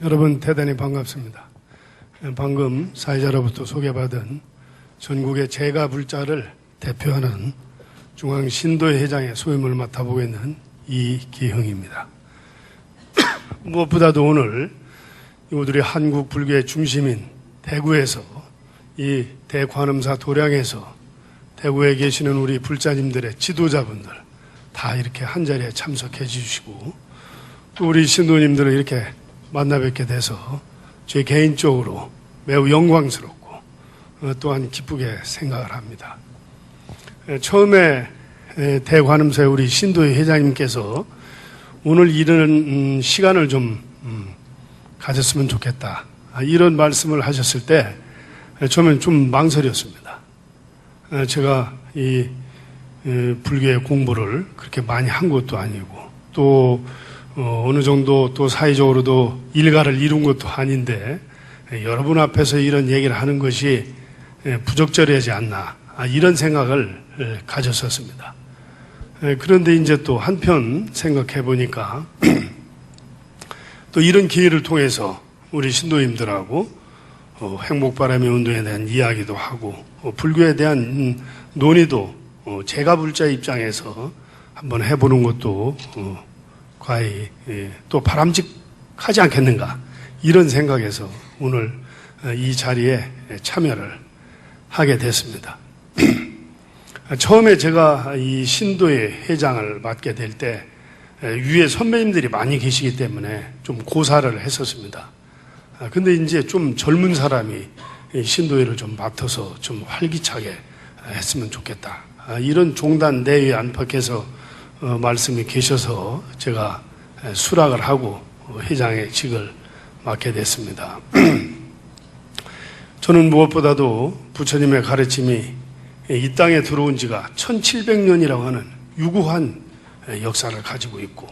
여러분 대단히 반갑습니다. 방금 사회자로부터 소개받은 전국의 제가불자를 대표하는 중앙신도회 회장의 소임을 맡아보고 있는 이기흥입니다. 무엇보다도 오늘 우리 한국 불교의 중심인 대구에서 이 대관음사 도량에서 대구에 계시는 우리 불자님들의 지도자분들 다 이렇게 한자리에 참석해 주시고 또 우리 신도님들을 이렇게 만나 뵙게 돼서 제 개인적으로 매우 영광스럽고 또한 기쁘게 생각을 합니다. 처음에 대관음사의 우리 신도회 회장님께서 오늘 이런 시간을 좀 가졌으면 좋겠다 이런 말씀을 하셨을 때 처음엔 좀 망설였습니다. 제가 이 불교의 공부를 그렇게 많이 한 것도 아니고 또 어느 정도 또 사회적으로도 일가를 이룬 것도 아닌데 여러분 앞에서 이런 얘기를 하는 것이 부적절하지 않나 이런 생각을 가졌었습니다. 그런데 이제 또 한편 생각해 보니까 또 이런 기회를 통해서 우리 신도님들하고 행복바람의 운동에 대한 이야기도 하고 불교에 대한 논의도 제가불자 입장에서 한번 해보는 것도 과히 또 바람직하지 않겠는가 이런 생각에서 오늘 이 자리에 참여를 하게 됐습니다. 처음에 제가 이 신도의 회장을 맡게 될 때 위에 선배님들이 많이 계시기 때문에 좀 고사를 했었습니다. 근데 이제 좀 젊은 사람이 신도회를 좀 맡아서 좀 활기차게 했으면 좋겠다. 이런 종단 내외 안팎에서 말씀이 계셔서 제가 수락을 하고 회장의 직을 맡게 됐습니다. 저는 무엇보다도 부처님의 가르침이 이 땅에 들어온 지가 1700년이라고 하는 유구한 역사를 가지고 있고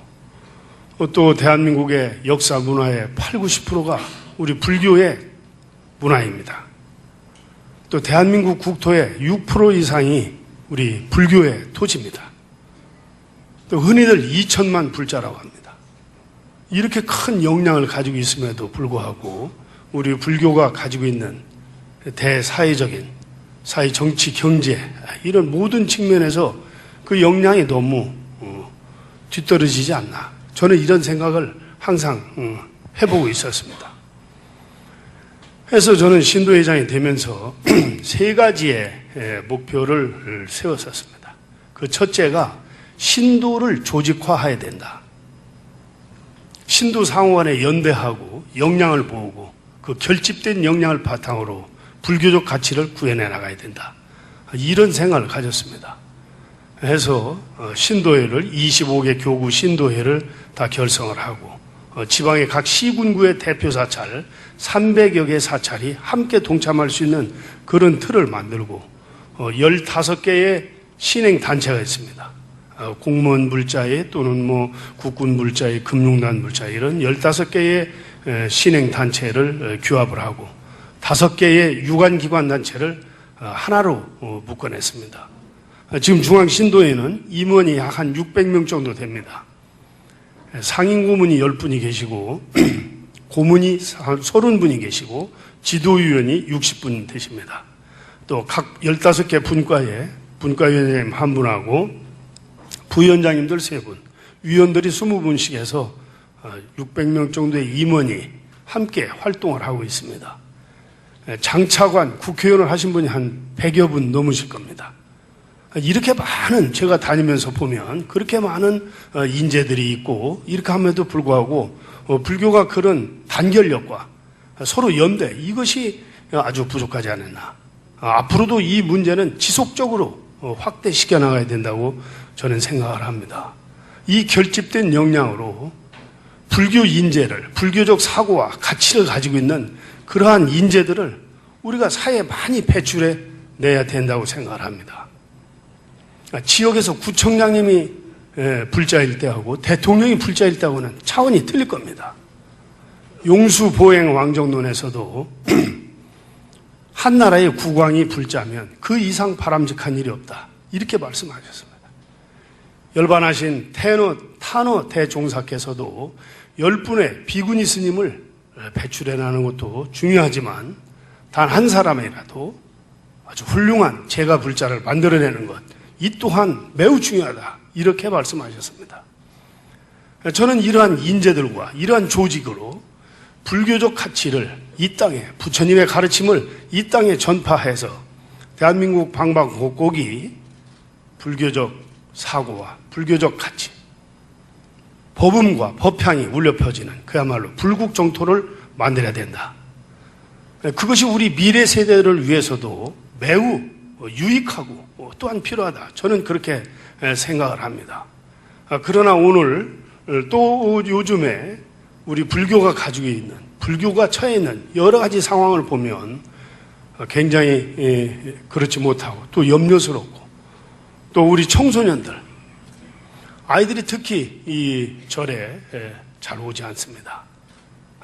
또 대한민국의 역사 문화의 80, 90%가 우리 불교의 문화입니다. 또 대한민국 국토의 6% 이상이 우리 불교의 토지입니다. 또 흔히들 2천만 불자라고 합니다. 이렇게 큰 역량을 가지고 있음에도 불구하고 우리 불교가 가지고 있는 대사회적인 사회, 정치, 경제 이런 모든 측면에서 그 역량이 너무 뒤떨어지지 않나 저는 이런 생각을 항상 해보고 있었습니다. 그래서 저는 신도회장이 되면서 세 가지의 목표를 세웠었습니다. 그 첫째가 신도를 조직화해야 된다. 신도 상호 간에 연대하고 역량을 모으고 그 결집된 역량을 바탕으로 불교적 가치를 구현해 나가야 된다. 이런 생각을 가졌습니다. 해서 신도회를 25개 교구 신도회를 다 결성을 하고 지방의 각 시군구의 대표 사찰 300여 개 사찰이 함께 동참할 수 있는 그런 틀을 만들고 15개의 신행 단체가 있습니다. 공무원 불자회 또는 국군 불자회, 금융단 불자회 이런 15개의 신행 단체를 규합을 하고 5개의 유관기관 단체를 하나로 묶어냈습니다. 지금 중앙신도에는 임원이 약 한 600명 정도 됩니다. 상임고문이 10분이 계시고 고문이 30분이 계시고 지도위원이 60분 되십니다. 또 각 15개 분과에 분과위원장님 1분하고 부위원장님들 3분, 위원들이 20분씩 해서 600명 정도의 임원이 함께 활동을 하고 있습니다. 장차관, 국회의원을 하신 분이 한 100여 분 넘으실 겁니다. 이렇게 많은, 제가 다니면서 보면 그렇게 많은 인재들이 있고 이렇게 함에도 불구하고 불교가 그런 단결력과 서로 연대 이것이 아주 부족하지 않았나. 앞으로도 이 문제는 지속적으로 확대시켜 나가야 된다고 저는 생각을 합니다. 이 결집된 역량으로 불교 인재를, 불교적 사고와 가치를 가지고 있는 그러한 인재들을 우리가 사회에 많이 배출해 내야 된다고 생각을 합니다. 지역에서 구청장님이 불자일 때하고 대통령이 불자일 때하고는 차원이 틀릴 겁니다. 용수보행 왕정론에서도 한 나라의 국왕이 불자면 그 이상 바람직한 일이 없다. 이렇게 말씀하셨습니다. 열반하신 탄호 대종사께서도 10분의 비구니 스님을 배출해 나가는 것도 중요하지만 단 한 사람이라도 아주 훌륭한 제가 불자를 만들어내는 것, 이 또한 매우 중요하다. 이렇게 말씀하셨습니다. 저는 이러한 인재들과 이러한 조직으로 불교적 가치를 이 땅에, 부처님의 가르침을 이 땅에 전파해서 대한민국 방방곡곡이 불교적 사고와 불교적 가치, 법음과 법향이 울려 퍼지는 그야말로 불국정토를 만들어야 된다. 그것이 우리 미래 세대를 위해서도 매우 유익하고 또한 필요하다. 저는 그렇게 생각을 합니다. 그러나 오늘 또 요즘에 우리 불교가 가지고 있는, 불교가 처해 있는 여러 가지 상황을 보면 굉장히 그렇지 못하고 또 염려스럽고, 또 우리 청소년들, 아이들이 특히 이 절에 잘 오지 않습니다.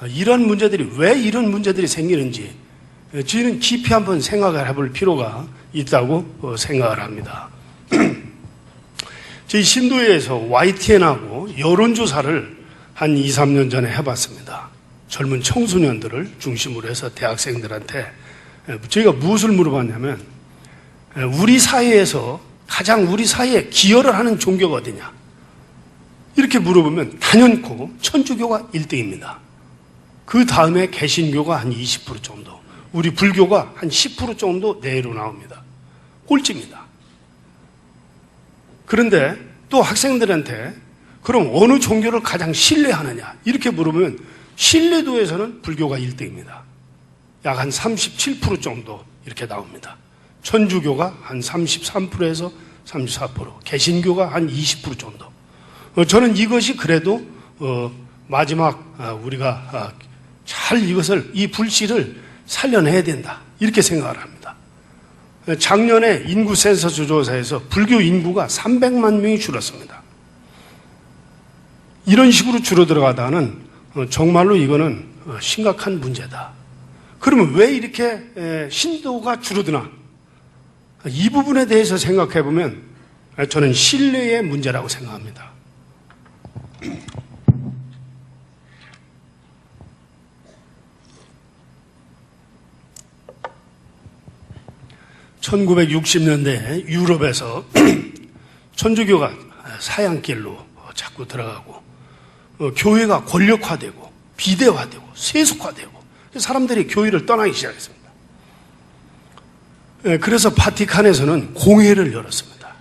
이런 문제들이, 왜 이런 문제들이 생기는지 저희는 깊이 한번 생각을 해볼 필요가 있다고 생각을 합니다. 저희 신도에서 YTN하고 여론조사를 한 2, 3년 전에 해봤습니다. 젊은 청소년들을 중심으로 해서 대학생들한테 저희가 무엇을 물어봤냐면, 우리 사회에서 가장 우리 사회에 기여를 하는 종교가 어디냐? 이렇게 물어보면 단연코 천주교가 1등입니다. 그 다음에 개신교가 한 20% 정도, 우리 불교가 한 10% 정도 내로 나옵니다. 꼴찌입니다. 그런데 또 학생들한테 그럼 어느 종교를 가장 신뢰하느냐? 이렇게 물으면 신뢰도에서는 불교가 1등입니다. 약 한 37% 정도 이렇게 나옵니다. 천주교가 한 33%에서 34%, 개신교가 한 20% 정도. 저는 이것이 그래도 마지막 우리가 잘 이것을, 이 불씨를 살려내야 된다, 이렇게 생각을 합니다. 작년에 인구 센서스 조사에서 불교 인구가 300만 명이 줄었습니다. 이런 식으로 줄어들어가다는 정말로 이거는 심각한 문제다. 그러면 왜 이렇게 신도가 줄어드나? 이 부분에 대해서 생각해 보면 저는 신뢰의 문제라고 생각합니다. 1960년대 유럽에서 천주교가 사양길로 자꾸 들어가고 교회가 권력화되고 비대화되고 세속화되고 사람들이 교회를 떠나기 시작했습니다. 그래서 바티칸에서는 공회를 열었습니다.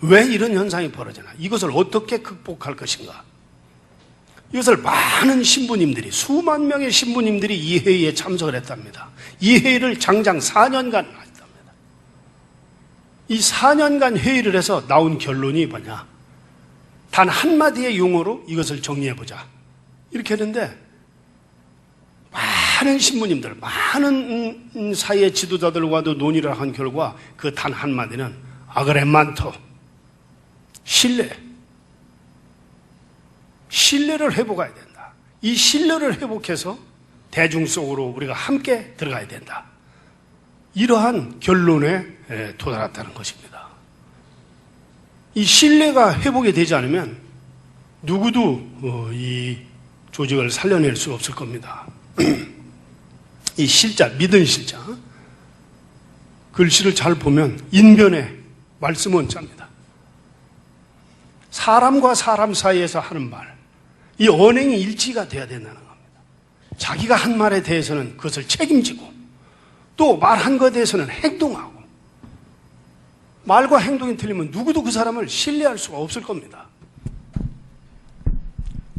왜 이런 현상이 벌어지나? 이것을 어떻게 극복할 것인가? 이것을 많은 신부님들이, 수만 명의 신부님들이 이 회의에 참석을 했답니다. 이 회의를 장장 4년간 했답니다. 이 4년간 회의를 해서 나온 결론이 뭐냐? 단 한마디의 용어로 이것을 정리해보자. 이렇게 했는데 많은 신부님들, 많은 사회 지도자들과도 논의를 한 결과 그 단 한마디는 아그레만토, 신뢰를 회복해야 된다. 이 신뢰를 회복해서 대중 속으로 우리가 함께 들어가야 된다. 이러한 결론에 도달했다는 것입니다. 이 신뢰가 회복이 되지 않으면 누구도 이 조직을 살려낼 수 없을 겁니다. 이 실자, 믿은 실자, 글씨를 잘 보면 인변의 말씀 원자입니다. 사람과 사람 사이에서 하는 말, 이 언행이 일치가 돼야 된다는 겁니다. 자기가 한 말에 대해서는 그것을 책임지고 또 말한 것에 대해서는 행동하고, 말과 행동이 틀리면 누구도 그 사람을 신뢰할 수가 없을 겁니다.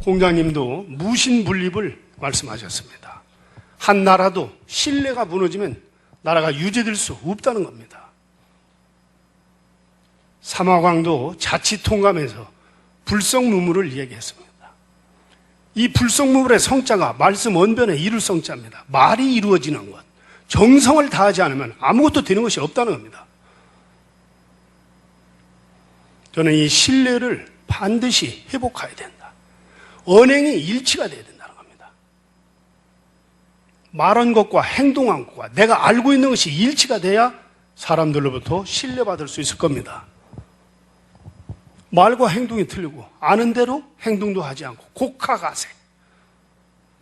공장님도 무신분립을 말씀하셨습니다. 한 나라도 신뢰가 무너지면 나라가 유지될 수 없다는 겁니다. 사마광도 자치통감에서 불성무물을 얘기했습니다. 이 불성무물의 성자가 말씀 언변의 이룰 성자입니다. 말이 이루어지는 것, 정성을 다하지 않으면 아무것도 되는 것이 없다는 겁니다. 저는 이 신뢰를 반드시 회복해야 된다. 언행이 일치가 돼야 된다는 겁니다. 말한 것과 행동한 것과 내가 알고 있는 것이 일치가 돼야 사람들로부터 신뢰받을 수 있을 겁니다. 말과 행동이 틀리고 아는 대로 행동도 하지 않고 곡하가세,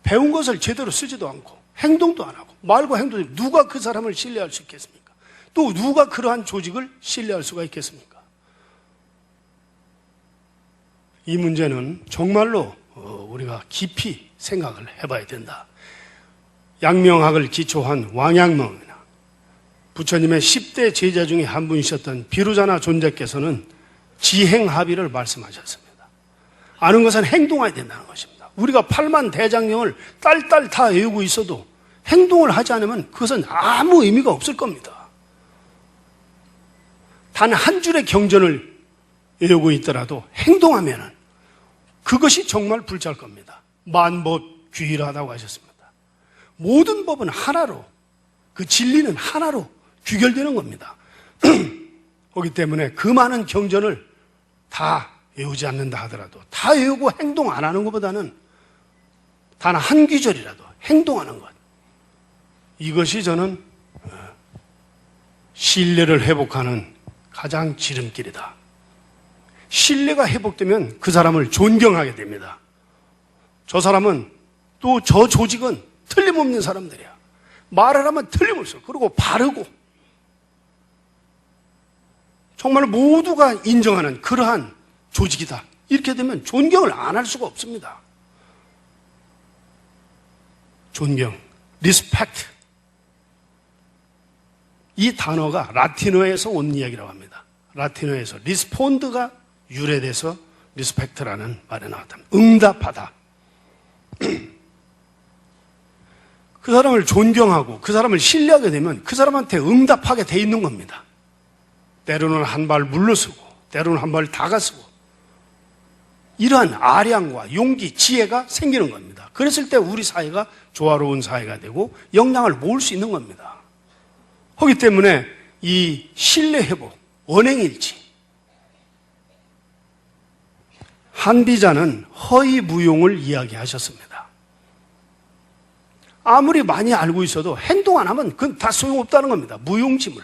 배운 것을 제대로 쓰지도 않고 행동도 안 하고 말과 행동, 누가 그 사람을 신뢰할 수 있겠습니까? 또 누가 그러한 조직을 신뢰할 수가 있겠습니까? 이 문제는 정말로 우리가 깊이 생각을 해봐야 된다. 양명학을 기초한 왕양명이나 부처님의 10대 제자 중에 한 분이셨던 비루자나 존자께서는 지행합의를 말씀하셨습니다. 아는 것은 행동해야 된다는 것입니다. 우리가 8만 대장경을 딸딸 다 외우고 있어도 행동을 하지 않으면 그것은 아무 의미가 없을 겁니다. 단 한 줄의 경전을 외우고 있더라도 행동하면 그것이 정말 불찰 겁니다. 만법 규일하다고 하셨습니다. 모든 법은 하나로, 그 진리는 하나로 규결되는 겁니다. 그렇기 때문에 그 많은 경전을 다 외우지 않는다 하더라도 다 외우고 행동 안 하는 것보다는 단 한 귀절이라도 행동하는 것, 이것이 저는 신뢰를 회복하는 가장 지름길이다. 신뢰가 회복되면 그 사람을 존경하게 됩니다. 저 사람은 또 저 조직은 틀림없는 사람들이야. 말을 하면 틀림없어. 그리고 바르고 정말 모두가 인정하는 그러한 조직이다. 이렇게 되면 존경을 안 할 수가 없습니다. 존경, 리스펙트. 이 단어가 라틴어에서 온 이야기라고 합니다. 라틴어에서 리스폰드가 유래돼서 리스펙트라는 말이 나왔다. 응답하다. 그 사람을 존경하고 그 사람을 신뢰하게 되면 그 사람한테 응답하게 돼 있는 겁니다. 때로는 한 발 물러서고 때로는 한 발 다가서고 이러한 아량과 용기, 지혜가 생기는 겁니다. 그랬을 때 우리 사회가 조화로운 사회가 되고 역량을 모을 수 있는 겁니다. 그렇기 때문에 이 신뢰 회복, 언행일치. 한비자는 허위무용을 이야기하셨습니다. 아무리 많이 알고 있어도 행동 안 하면 그건 다 소용없다는 겁니다. 무용지물.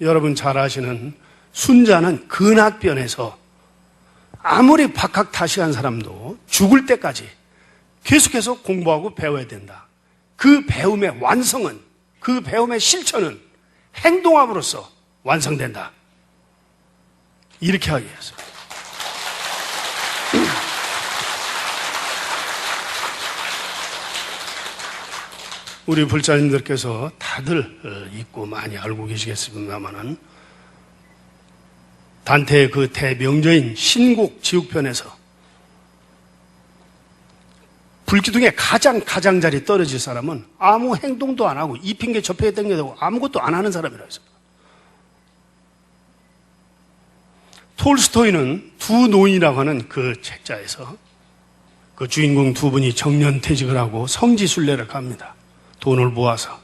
여러분 잘 아시는 순자는 근학변에서 아무리 박학다식한 사람도 죽을 때까지 계속해서 공부하고 배워야 된다. 그 배움의 완성은, 그 배움의 실천은 행동함으로써 완성된다. 이렇게 하기 위해서. 우리 불자님들께서 다들 읽고 많이 알고 계시겠습니다만은 단테의 그 대명저인 신곡 지옥편에서 불기둥에 가장자리 떨어질 사람은 아무 행동도 안 하고 이 핑계 저 핑계 땡겨대고 아무것도 안 하는 사람이라고 했습니다. 톨스토이는 두 노인이라고 하는 그 책자에서 그 주인공 두 분이 정년퇴직을 하고 성지순례를 갑니다. 돈을 모아서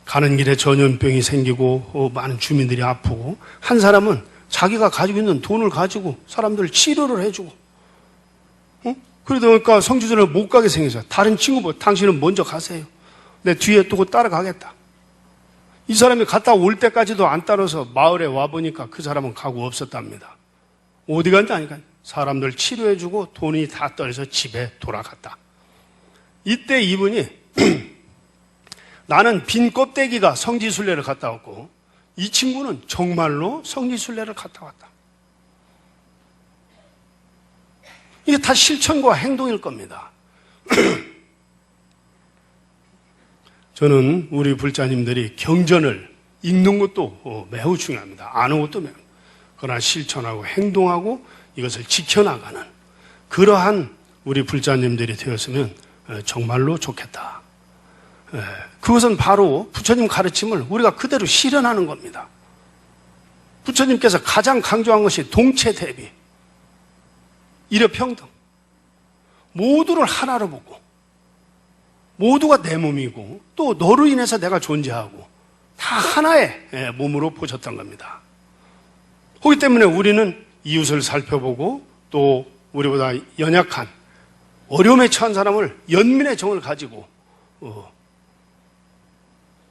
가는 길에 전염병이 생기고 많은 주민들이 아프고 한 사람은 자기가 가지고 있는 돈을 가지고 사람들 치료를 해주고 그러다 보니까 성지순례를 못 가게 생겨서 다른 친구분 당신은 먼저 가세요. 내 뒤에 두고 따라가겠다. 이 사람이 갔다 올 때까지도 안 따라서 마을에 와보니까 그 사람은 가고 없었답니다. 어디 간지 아니까 사람들 치료해주고 돈이 다 떨어져서 집에 돌아갔다. 이때 이분이 나는 빈 껍데기가 성지순례를 갔다 왔고 이 친구는 정말로 성지순례를 갔다 왔다. 이게 다 실천과 행동일 겁니다. 저는 우리 불자님들이 경전을 읽는 것도 매우 중요합니다. 아는 것도 매우. 그러나 실천하고 행동하고 이것을 지켜나가는 그러한 우리 불자님들이 되었으면 정말로 좋겠다. 그것은 바로 부처님 가르침을 우리가 그대로 실현하는 겁니다. 부처님께서 가장 강조한 것이 동체 대비, 일여평등. 모두를 하나로 보고 모두가 내 몸이고 또 너로 인해서 내가 존재하고 다 하나의 몸으로 보셨던 겁니다. 그렇기 때문에 우리는 이웃을 살펴보고 또 우리보다 연약한 어려움에 처한 사람을 연민의 정을 가지고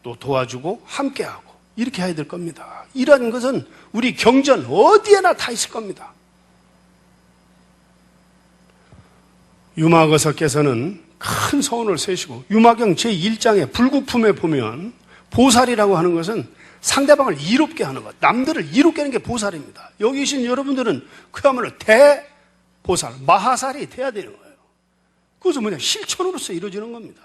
또 도와주고 함께하고 이렇게 해야 될 겁니다. 이런 것은 우리 경전 어디에나 다 있을 겁니다. 유마거사께서는 큰 서원을 세시고 유마경 제1장의 불국품에 보면 보살이라고 하는 것은 상대방을 이롭게 하는 것, 남들을 이롭게 하는 게 보살입니다. 여기 계신 여러분들은 그야말로 대보살, 마하살이 돼야 되는 거예요. 그것은 뭐냐? 실천으로서 이루어지는 겁니다.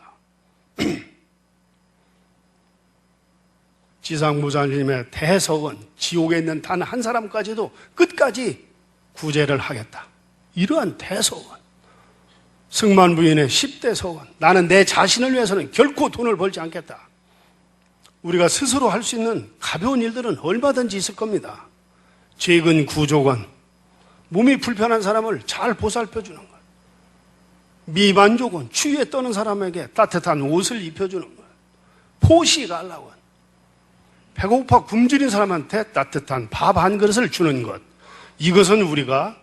지상무자님의 대서원, 지옥에 있는 단 한 사람까지도 끝까지 구제를 하겠다. 이러한 대서원. 승만부인의 10대 서원. 나는 내 자신을 위해서는 결코 돈을 벌지 않겠다. 우리가 스스로 할 수 있는 가벼운 일들은 얼마든지 있을 겁니다. 최근 구조관, 몸이 불편한 사람을 잘 보살펴주는 것. 미만족은 추위에 떠는 사람에게 따뜻한 옷을 입혀주는 것. 포시갈라원, 배고파 굶주린 사람한테 따뜻한 밥 한 그릇을 주는 것. 이것은 우리가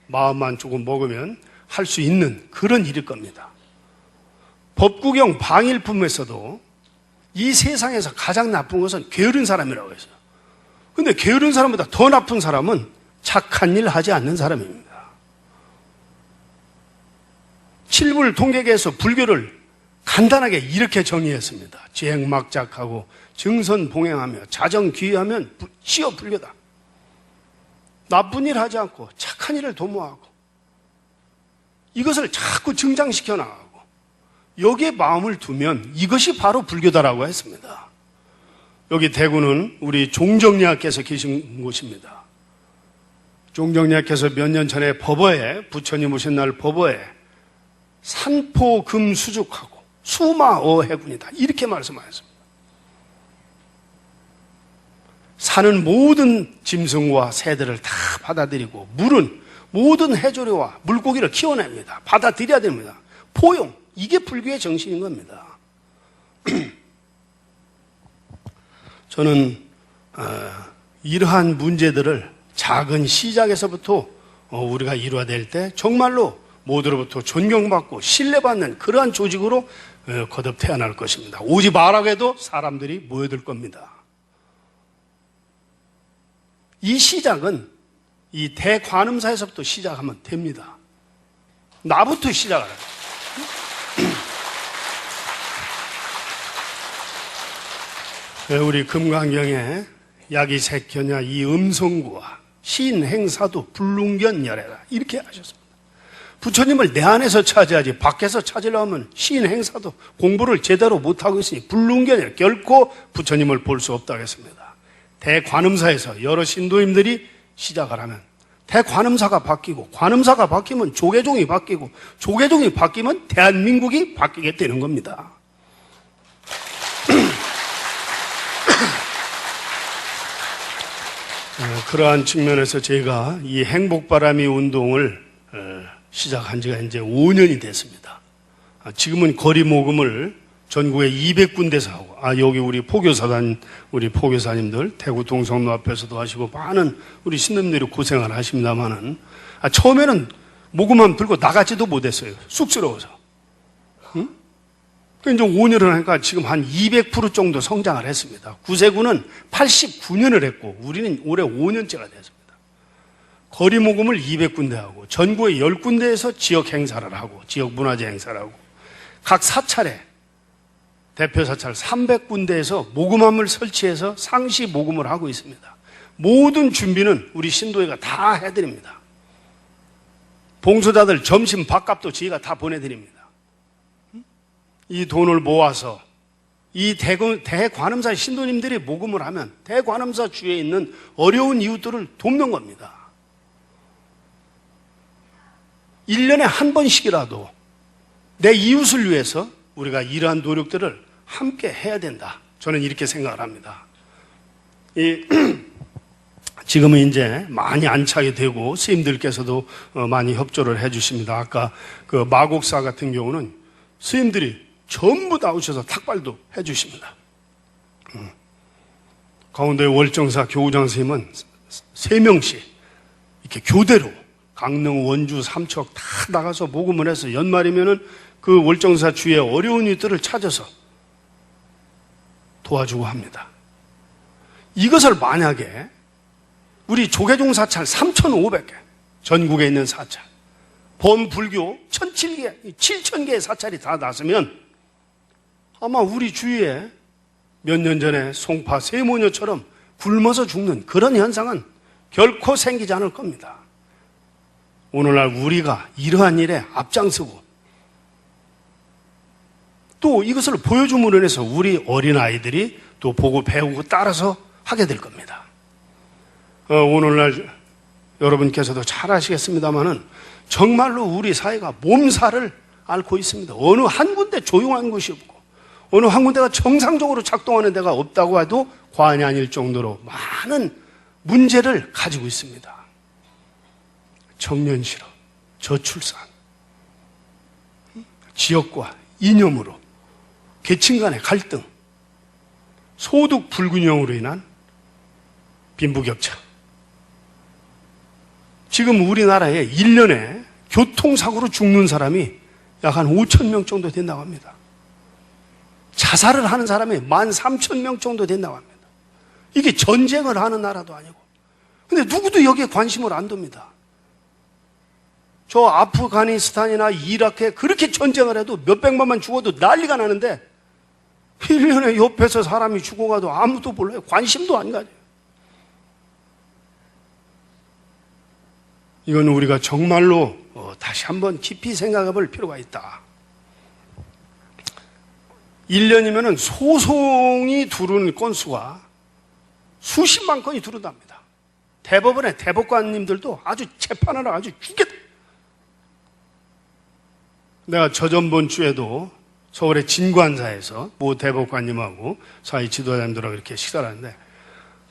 마음만 조금 먹으면 할 수 있는 그런 일일 겁니다. 법구경 방일품에서도 이 세상에서 가장 나쁜 것은 게으른 사람이라고 했어요. 그런데 게으른 사람보다 더 나쁜 사람은 착한 일 하지 않는 사람입니다. 칠불 통계계에서 불교를 간단하게 이렇게 정의했습니다. 지행막작하고 증선봉행하며 자정귀의하면 시어 불교다. 나쁜 일 하지 않고 착한 일을 도모하고 이것을 자꾸 증장시켜 나가고 여기에 마음을 두면 이것이 바로 불교다라고 했습니다. 여기 대구는 우리 종정리학께서 계신 곳입니다. 종정리학께서 몇 년 전에 법어에, 부처님 오신 날 법어에 산포금 수죽하고 수마어 해군이다 이렇게 말씀하셨습니다. 산은 모든 짐승과 새들을 다 받아들이고 물은 모든 해조류와 물고기를 키워냅니다. 받아들여야 됩니다. 포용, 이게 불교의 정신인 겁니다. 저는 이러한 문제들을 작은 시작에서부터 우리가 이루어야 될 때 정말로 모두로부터 존경받고 신뢰받는 그러한 조직으로 거듭 태어날 것입니다. 오지 말라고 해도 사람들이 모여들 겁니다. 이 시작은 이 대관음사에서부터 시작하면 됩니다. 나부터 시작을 해요. 우리 금강경에 야기색견야 이 음성구와 신행사도 불lun견열애라 이렇게 하셨습니다. 부처님을 내 안에서 찾아야지 밖에서 찾으려면 신행사도 공부를 제대로 못하고 있으니 불lun견열 결코 부처님을 볼 수 없다고 했습니다. 대관음사에서 여러 신도님들이 시작을 하면 대관음사가 바뀌고 관음사가 바뀌면 조계종이 바뀌고 조계종이 바뀌면 대한민국이 바뀌게 되는 겁니다. 그러한 측면에서 제가 이 행복바람이 운동을 시작한 지가 이제 5년이 됐습니다. 지금은 거리 모금을 전국에 200군데서 하고, 여기 우리 포교사님들, 대구 동성로 앞에서도 하시고, 많은 우리 신도님들이 고생을 하십니다만은, 처음에는 모금만 들고 나가지도 못했어요. 쑥스러워서. 응? 이제 5년을 하니까 지금 한 200% 정도 성장을 했습니다. 구세군은 89년을 했고, 우리는 올해 5년째가 됐습니다. 거리 모금을 200군데 하고, 전국에 10군데에서 지역 행사를 하고, 지역 문화재 행사를 하고, 각 사찰에 대표 사찰 300군데에서 모금함을 설치해서 상시 모금을 하고 있습니다. 모든 준비는 우리 신도회가 다 해드립니다. 봉사자들 점심 밥값도 저희가 다 보내드립니다. 이 돈을 모아서 이 대관음사 신도님들이 모금을 하면 대관음사 주위에 있는 어려운 이웃들을 돕는 겁니다. 1년에 한 번씩이라도 내 이웃을 위해서 우리가 이러한 노력들을 함께 해야 된다. 저는 이렇게 생각을 합니다. 지금은 이제 많이 안착이 되고 스님들께서도 많이 협조를 해 주십니다. 아까 그 마곡사 같은 경우는 스님들이 전부 다 오셔서 탁발도 해 주십니다. 가운데 월정사 교우장 스님은 3명씩 이렇게 교대로 강릉, 원주, 삼척 다 나가서 모금을 해서 연말이면은 그 월정사 주위에 어려운 이들을 찾아서 도와주고 합니다. 이것을 만약에 우리 조계종 사찰 3,500개 전국에 있는 사찰 범불교 7,000개의 사찰이 다 났으면 아마 우리 주위에 몇 년 전에 송파 세모녀처럼 굶어서 죽는 그런 현상은 결코 생기지 않을 겁니다. 오늘날 우리가 이러한 일에 앞장서고 또 이것을 보여줌으로 인해서 우리 어린아이들이 또 보고 배우고 따라서 하게 될 겁니다. 오늘날 여러분께서도 잘 아시겠습니다만은 정말로 우리 사회가 몸살을 앓고 있습니다. 어느 한 군데 조용한 곳이 없고 어느 한 군데가 정상적으로 작동하는 데가 없다고 해도 과언이 아닐 정도로 많은 문제를 가지고 있습니다. 청년 실업, 저출산, 지역과 이념으로 계층 간의 갈등, 소득 불균형으로 인한 빈부격차. 지금 우리나라에 1년에 교통사고로 죽는 사람이 약 한 5천 명 정도 된다고 합니다. 자살을 하는 사람이 13,000명 정도 된다고 합니다. 이게 전쟁을 하는 나라도 아니고. 근데 누구도 여기에 관심을 안 둡니다. 저 아프가니스탄이나 이라크에 그렇게 전쟁을 해도 몇백만만 죽어도 난리가 나는데 1년에 옆에서 사람이 죽어가도 아무도 몰라요. 관심도 안 가져요. 이건 우리가 정말로 다시 한번 깊이 생각해 볼 필요가 있다. 1년이면 소송이 두른 건수가 수십만 건이 두른답니다. 대법원의 대법관님들도 아주 재판하러 아주 죽겠다. 내가 저전번 주에도 서울의 진관사에서 모 대법관님하고 사회 지도자님들하고 이렇게 식사를 하는데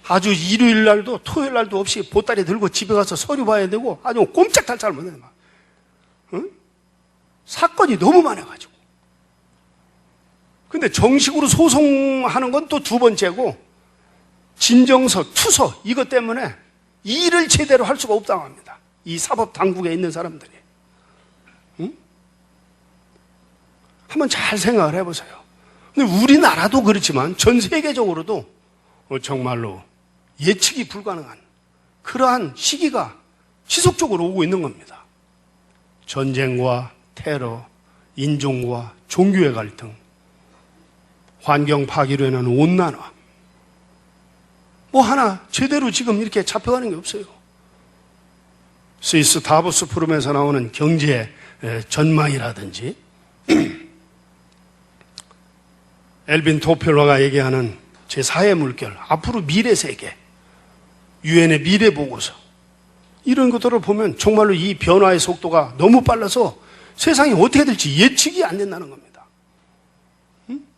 아주 일요일 날도 토요일 날도 없이 보따리 들고 집에 가서 서류 봐야 되고 아주 꼼짝달싹 못해요. 응? 사건이 너무 많아가지고. 근데 정식으로 소송하는 건 또 두 번째고 진정서, 투서 이것 때문에 일을 제대로 할 수가 없다고 합니다. 이 사법 당국에 있는 사람들이. 응? 한번 잘 생각을 해보세요. 근데 우리나라도 그렇지만 전 세계적으로도 정말로 예측이 불가능한 그러한 시기가 지속적으로 오고 있는 겁니다. 전쟁과 테러, 인종과 종교의 갈등, 환경 파괴로 인한 온난화, 뭐 하나 제대로 지금 이렇게 잡혀가는 게 없어요. 스위스 다보스 포럼에서 나오는 경제 전망이라든지 엘빈 토펠러가 얘기하는 제4의 물결, 앞으로 미래 세계, 유엔의 미래 보고서 이런 것들을 보면 정말로 이 변화의 속도가 너무 빨라서 세상이 어떻게 될지 예측이 안 된다는 겁니다.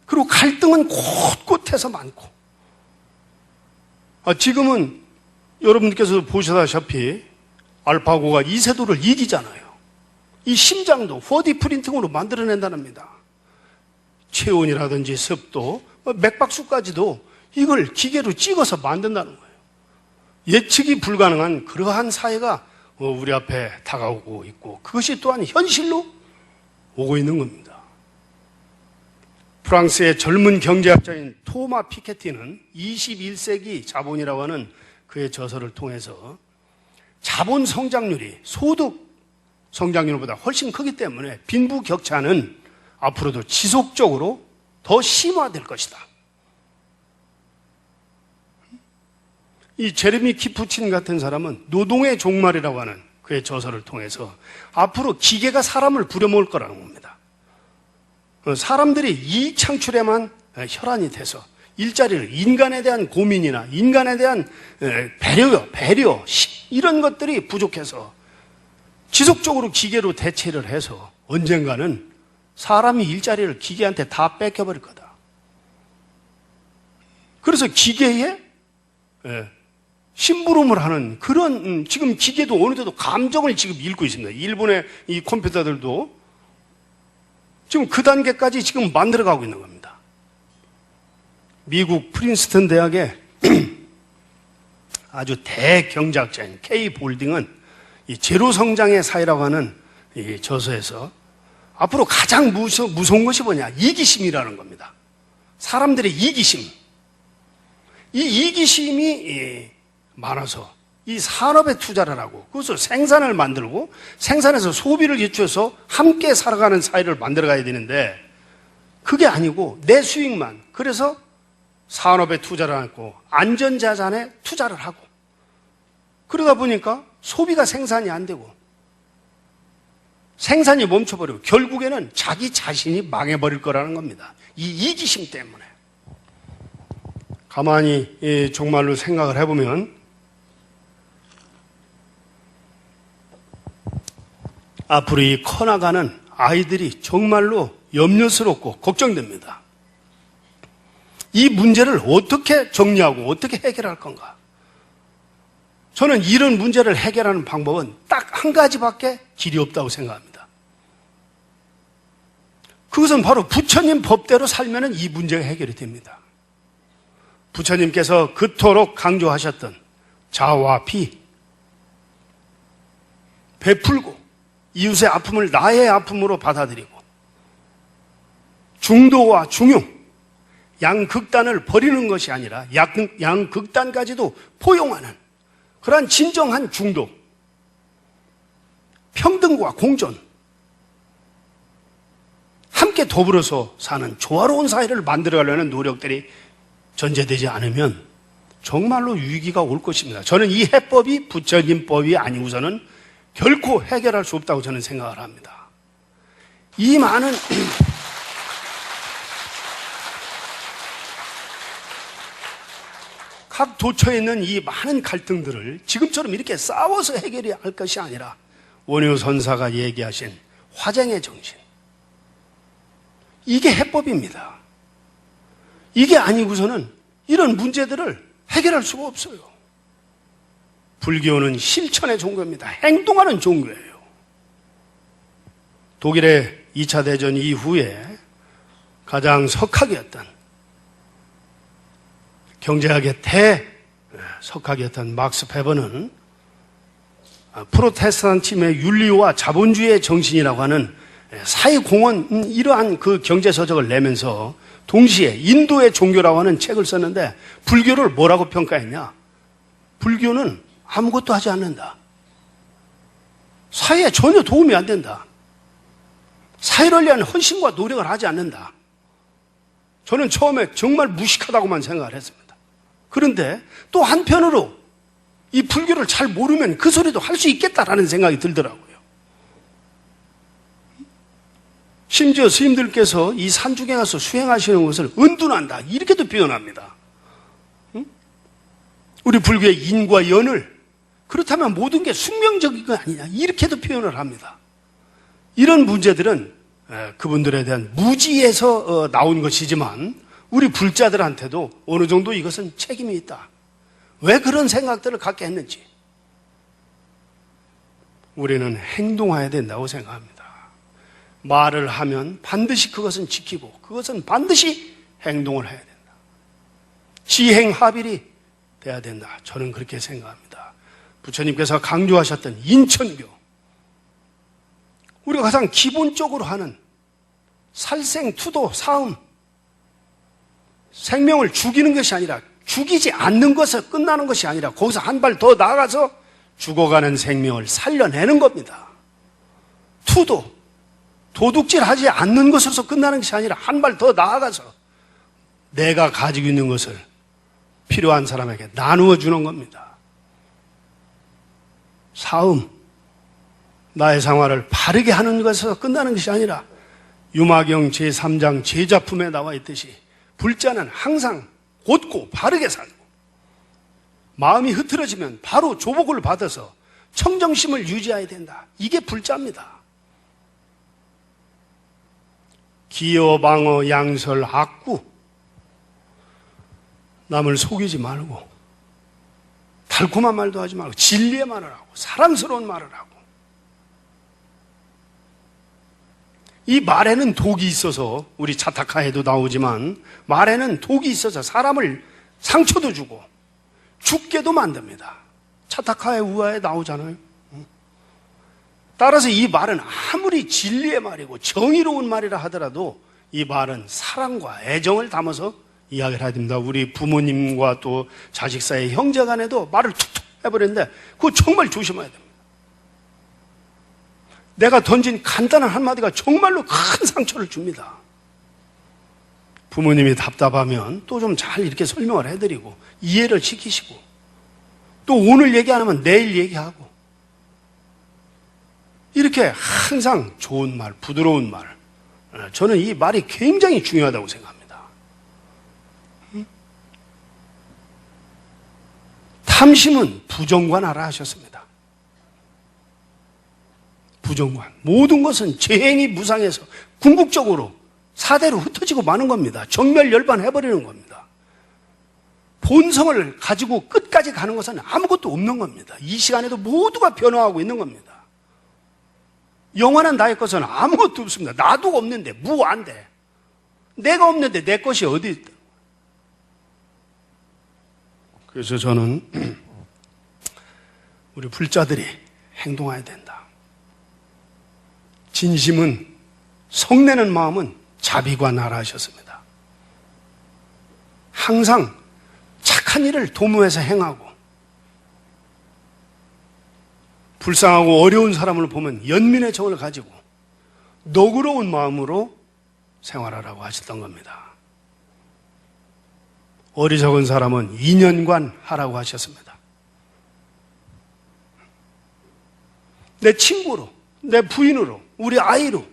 그리고 갈등은 곳곳에서 많고 지금은 여러분께서 보시다시피 알파고가 이세돌을 이기잖아요. 이 심장도 4D 프린팅으로 만들어낸다랍니다. 체온이라든지 습도, 맥박수까지도 이걸 기계로 찍어서 만든다는 거예요. 예측이 불가능한 그러한 사회가 우리 앞에 다가오고 있고 그것이 또한 현실로 오고 있는 겁니다. 프랑스의 젊은 경제학자인 토마 피케티는 21세기 자본이라고 하는 그의 저서를 통해서 자본 성장률이 소득 성장률보다 훨씬 크기 때문에 빈부격차는 앞으로도 지속적으로 더 심화될 것이다. 이 제레미 키프친 같은 사람은 노동의 종말이라고 하는 그의 저서를 통해서 앞으로 기계가 사람을 부려먹을 거라는 겁니다. 사람들이 이익 창출에만 혈안이 돼서 일자리를 인간에 대한 고민이나 인간에 대한 배려, 이런 것들이 부족해서 지속적으로 기계로 대체를 해서 언젠가는 사람이 일자리를 기계한테 다 뺏겨버릴 거다. 그래서 기계에 심부름을 하는 그런 지금 기계도 어느 정도 감정을 지금 읽고 있습니다. 일본의 이 컴퓨터들도 지금 그 단계까지 지금 만들어가고 있는 겁니다. 미국 프린스턴 대학의 아주 대경제학자인 K 볼딩은 이 제로 성장의 사회라고 하는 이 저서에서 앞으로 가장 무서운 것이 뭐냐? 이기심이라는 겁니다. 사람들의 이기심. 이 이기심이 많아서 이 산업에 투자를 하고 그것을 생산을 만들고 생산해서 소비를 기초해서 함께 살아가는 사회를 만들어가야 되는데 그게 아니고 내 수익만, 그래서 산업에 투자를 하고 안전자산에 투자를 하고 그러다 보니까 소비가 생산이 안 되고 생산이 멈춰버리고 결국에는 자기 자신이 망해버릴 거라는 겁니다. 이 이기심 때문에. 가만히 정말로 생각을 해보면 앞으로 이 커나가는 아이들이 정말로 염려스럽고 걱정됩니다. 이 문제를 어떻게 정리하고 어떻게 해결할 건가? 저는 이런 문제를 해결하는 방법은 딱 한 가지밖에 길이 없다고 생각합니다. 그것은 바로 부처님 법대로 살면 이 문제가 해결이 됩니다. 부처님께서 그토록 강조하셨던 자와 비, 베풀고 이웃의 아픔을 나의 아픔으로 받아들이고 중도와 중용, 양극단을 버리는 것이 아니라 양극단까지도 포용하는 그러한 진정한 중도, 평등과 공존, 함께 더불어서 사는 조화로운 사회를 만들어가려는 노력들이 전제되지 않으면 정말로 위기가 올 것입니다. 저는 이 해법이 부처님법이 아니고서는 결코 해결할 수 없다고 저는 생각을 합니다. 이 많은 각 도처에 있는 이 많은 갈등들을 지금처럼 이렇게 싸워서 해결이 할 것이 아니라 원효 선사가 얘기하신 화쟁의 정신, 이게 해법입니다. 이게 아니고서는 이런 문제들을 해결할 수가 없어요. 불교는 실천의 종교입니다. 행동하는 종교예요. 독일의 2차 대전 이후에 가장 석학이었던 경제학의 대석학이었던 막스 베버는 프로테스탄tism의 윤리와 자본주의의 정신이라고 하는 사회공헌 이러한 그 경제서적을 내면서 동시에 인도의 종교라고 하는 책을 썼는데 불교를 뭐라고 평가했냐? 불교는 아무것도 하지 않는다. 사회에 전혀 도움이 안 된다. 사회를 위한 헌신과 노력을 하지 않는다. 저는 처음에 정말 무식하다고만 생각을 했습니다. 그런데 또 한편으로 이 불교를 잘 모르면 그 소리도 할 수 있겠다라는 생각이 들더라고요. 심지어 스님들께서 이 산중에 가서 수행하시는 것을 은둔한다 이렇게도 표현합니다. 우리 불교의 인과 연을 그렇다면 모든 게 숙명적인 거 아니냐 이렇게도 표현을 합니다. 이런 문제들은 그분들에 대한 무지에서 나온 것이지만 우리 불자들한테도 어느 정도 이것은 책임이 있다. 왜 그런 생각들을 갖게 했는지 우리는 행동해야 된다고 생각합니다. 말을 하면 반드시 그것은 지키고 그것은 반드시 행동을 해야 된다. 지행합일이 돼야 된다. 저는 그렇게 생각합니다. 부처님께서 강조하셨던 인천교, 우리가 가장 기본적으로 하는 살생투도 사음, 생명을 죽이는 것이 아니라 죽이지 않는 것에 끝나는 것이 아니라 거기서 한 발 더 나아가서 죽어가는 생명을 살려내는 겁니다. 투도, 도둑질하지 않는 것으로서 끝나는 것이 아니라 한 발 더 나아가서 내가 가지고 있는 것을 필요한 사람에게 나누어 주는 겁니다. 사음, 나의 생활을 바르게 하는 것에서 끝나는 것이 아니라 유마경 제3장 제자품에 나와 있듯이 불자는 항상 곧고 바르게 살고 마음이 흐트러지면 바로 조복을 받아서 청정심을 유지해야 된다. 이게 불자입니다. 기여, 방어, 양설, 악구, 남을 속이지 말고 달콤한 말도 하지 말고 진리의 말을 하고 사랑스러운 말을 하고 이 말에는 독이 있어서 우리 차타카에도 나오지만 말에는 독이 있어서 사람을 상처도 주고 죽게도 만듭니다. 차타카의 우화에 나오잖아요. 따라서 이 말은 아무리 진리의 말이고 정의로운 말이라 하더라도 이 말은 사랑과 애정을 담아서 이야기를 해야 됩니다. 우리 부모님과 또 자식 사이 형제 간에도 말을 툭툭 해버렸는데 그거 정말 조심해야 됩니다. 내가 던진 간단한 한마디가 정말로 큰 상처를 줍니다. 부모님이 답답하면 또 좀 잘 이렇게 설명을 해드리고 이해를 시키시고 또 오늘 얘기 안 하면 내일 얘기하고 이렇게 항상 좋은 말, 부드러운 말, 저는 이 말이 굉장히 중요하다고 생각합니다. 탐심은 부정관하라 하셨습니다. 부정관. 모든 것은 재행이 무상해서 궁극적으로 사대로 흩어지고 마는 겁니다. 정멸열반해버리는 겁니다. 본성을 가지고 끝까지 가는 것은 아무것도 없는 겁니다. 이 시간에도 모두가 변화하고 있는 겁니다. 영원한 나의 것은 아무것도 없습니다. 나도 없는데 무한대. 내가 없는데 내 것이 어디 있다. 그래서 저는 우리 불자들이 행동해야 된다. 진심은 성내는 마음은 자비관하라 하셨습니다. 항상 착한 일을 도모해서 행하고 불쌍하고 어려운 사람을 보면 연민의 정을 가지고 너그러운 마음으로 생활하라고 하셨던 겁니다. 어리석은 사람은 인연관 하라고 하셨습니다. 내 친구로, 내 부인으로, 우리 아이로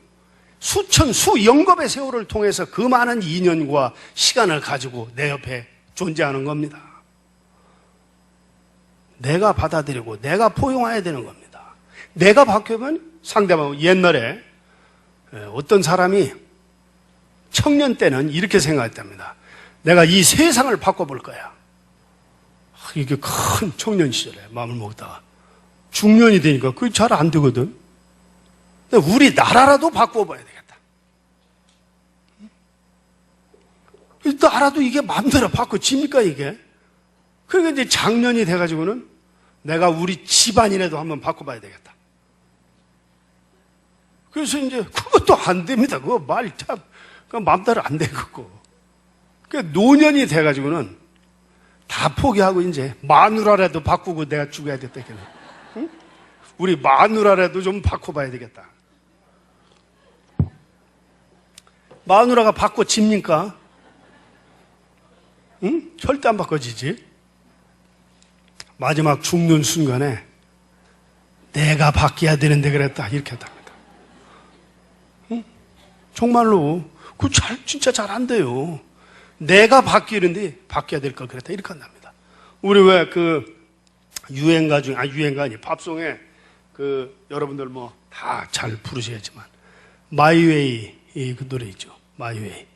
수천, 수영겁의 세월을 통해서 그 많은 인연과 시간을 가지고 내 옆에 존재하는 겁니다. 내가 받아들이고 내가 포용해야 되는 겁니다. 내가 바뀌면 상대방, 옛날에 어떤 사람이 청년 때는 이렇게 생각했답니다. 내가 이 세상을 바꿔볼 거야. 이게 큰 청년 시절에 마음을 먹다가 중년이 되니까 그게 잘 안 되거든. 근데 우리 나라라도 바꿔봐야 되겠다. 나라도 이게 마음대로 바꿔집니까 이게? 그러니까 이제 장년이 돼가지고는 내가 우리 집안이라도 한번 바꿔봐야 되겠다. 그래서 이제 그것도 안 됩니다. 그거 말 참, 그거 마음대로 안 되겠고. 그러니까 노년이 돼가지고는 다 포기하고 이제 마누라라도 바꾸고 내가 죽어야 됐다. 응? 우리 마누라라도 좀 바꿔봐야 되겠다. 마누라가 바꿔집니까? 응? 절대 안 바꿔지지. 마지막 죽는 순간에 내가 바뀌어야 되는데 그랬다 이렇게 한답니다. 응? 정말로 그거 진짜 잘 안 돼요. 내가 바뀌는데 바뀌어야 될 걸 그랬다 이렇게 한답니다. 우리 왜 그 유행가 중에 유행가 아니 팝송에 그 여러분들 뭐 다 잘 부르시겠지만 마이웨이 그 노래 있죠. 마이웨이.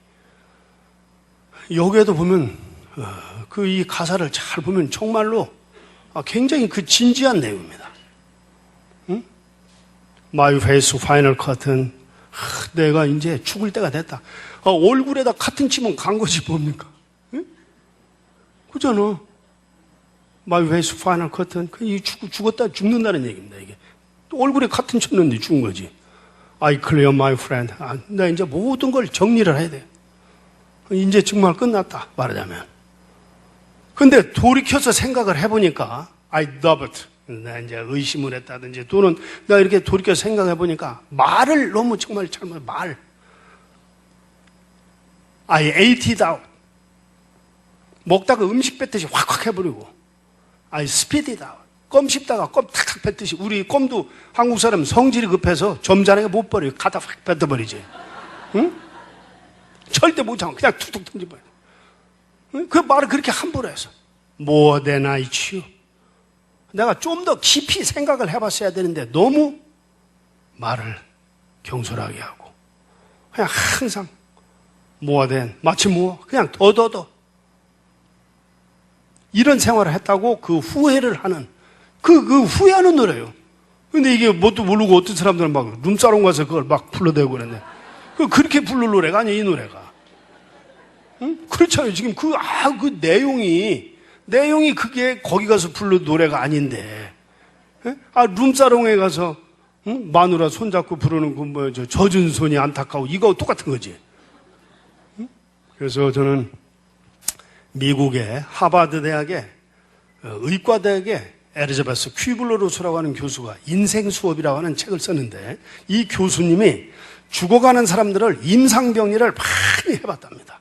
여기에도 보면 그 이 가사를 잘 보면 정말로 굉장히 그 진지한 내용입니다. 응? My face final curtain. 내가 이제 죽을 때가 됐다. 얼굴에다 카튼 치면 간 거지 뭡니까? 응? 그잖아. My face final curtain. 죽었다 죽는다는 얘기입니다. 이게 얼굴에 카튼 쳤는데 죽은 거지. I clear my friend. 나 이제 모든 걸 정리를 해야 돼. 이제 정말 끝났다 말하자면. 근데 돌이켜서 생각을 해보니까 I doubt. 나 이제 의심을 했다든지 또는 내가 이렇게 돌이켜서 생각해보니까 말을 너무 정말 잘못 말. I ate it out. 먹다가 음식 뱉듯이 확확 해버리고 I spit it out. 껌 씹다가 껌 탁탁 뱉듯이 우리 껌도 한국 사람 성질이 급해서 점잖게 못 버려요. 갖다 확 뱉어버리지. 응? 절대 못 참아. 그냥 툭툭 던져버려. 그 말을 그렇게 함부로 해서. More than I chew. 내가 좀 더 깊이 생각을 해봤어야 되는데 너무 말을 경솔하게 하고 그냥 항상 more than, 마치 뭐 그냥 더 이런 생활을 했다고 그 후회를 하는 그 후회하는 노래예요. 근데 이게 뭣도 모르고 어떤 사람들은 막 룸사롱 가서 그걸 막 불러대고 그랬네. 그렇게 부를 노래가 아니에요, 이 노래가. 응? 그렇잖아요. 지금 그 내용이 그게 거기 가서 부른 노래가 아닌데. 룸사롱에 가서, 응? 마누라 손잡고 부르는 그 젖은 손이 안타까워. 이거 똑같은 거지. 응? 그래서 저는 미국의 하버드 대학의 의과대학의 엘리자베스 퀴블러로스라고 하는 교수가 인생 수업이라고 하는 책을 썼는데, 이 교수님이 죽어가는 사람들을 임상병리를 많이 해봤답니다.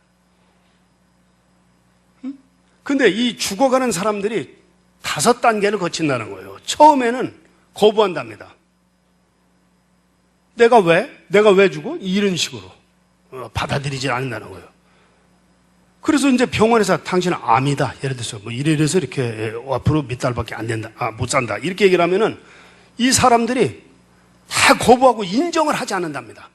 근데 이 죽어가는 사람들이 5단계를 거친다는 거예요. 처음에는 거부한답니다. 내가 왜 죽어? 이런 식으로 받아들이지 않는다는 거예요. 그래서 이제 병원에서 당신은 암이다, 예를 들어서 뭐 이래서 이렇게 앞으로 몇 달밖에 안 된다, 못 산다, 이렇게 얘기를 하면은 이 사람들이 다 거부하고 인정을 하지 않는답니다.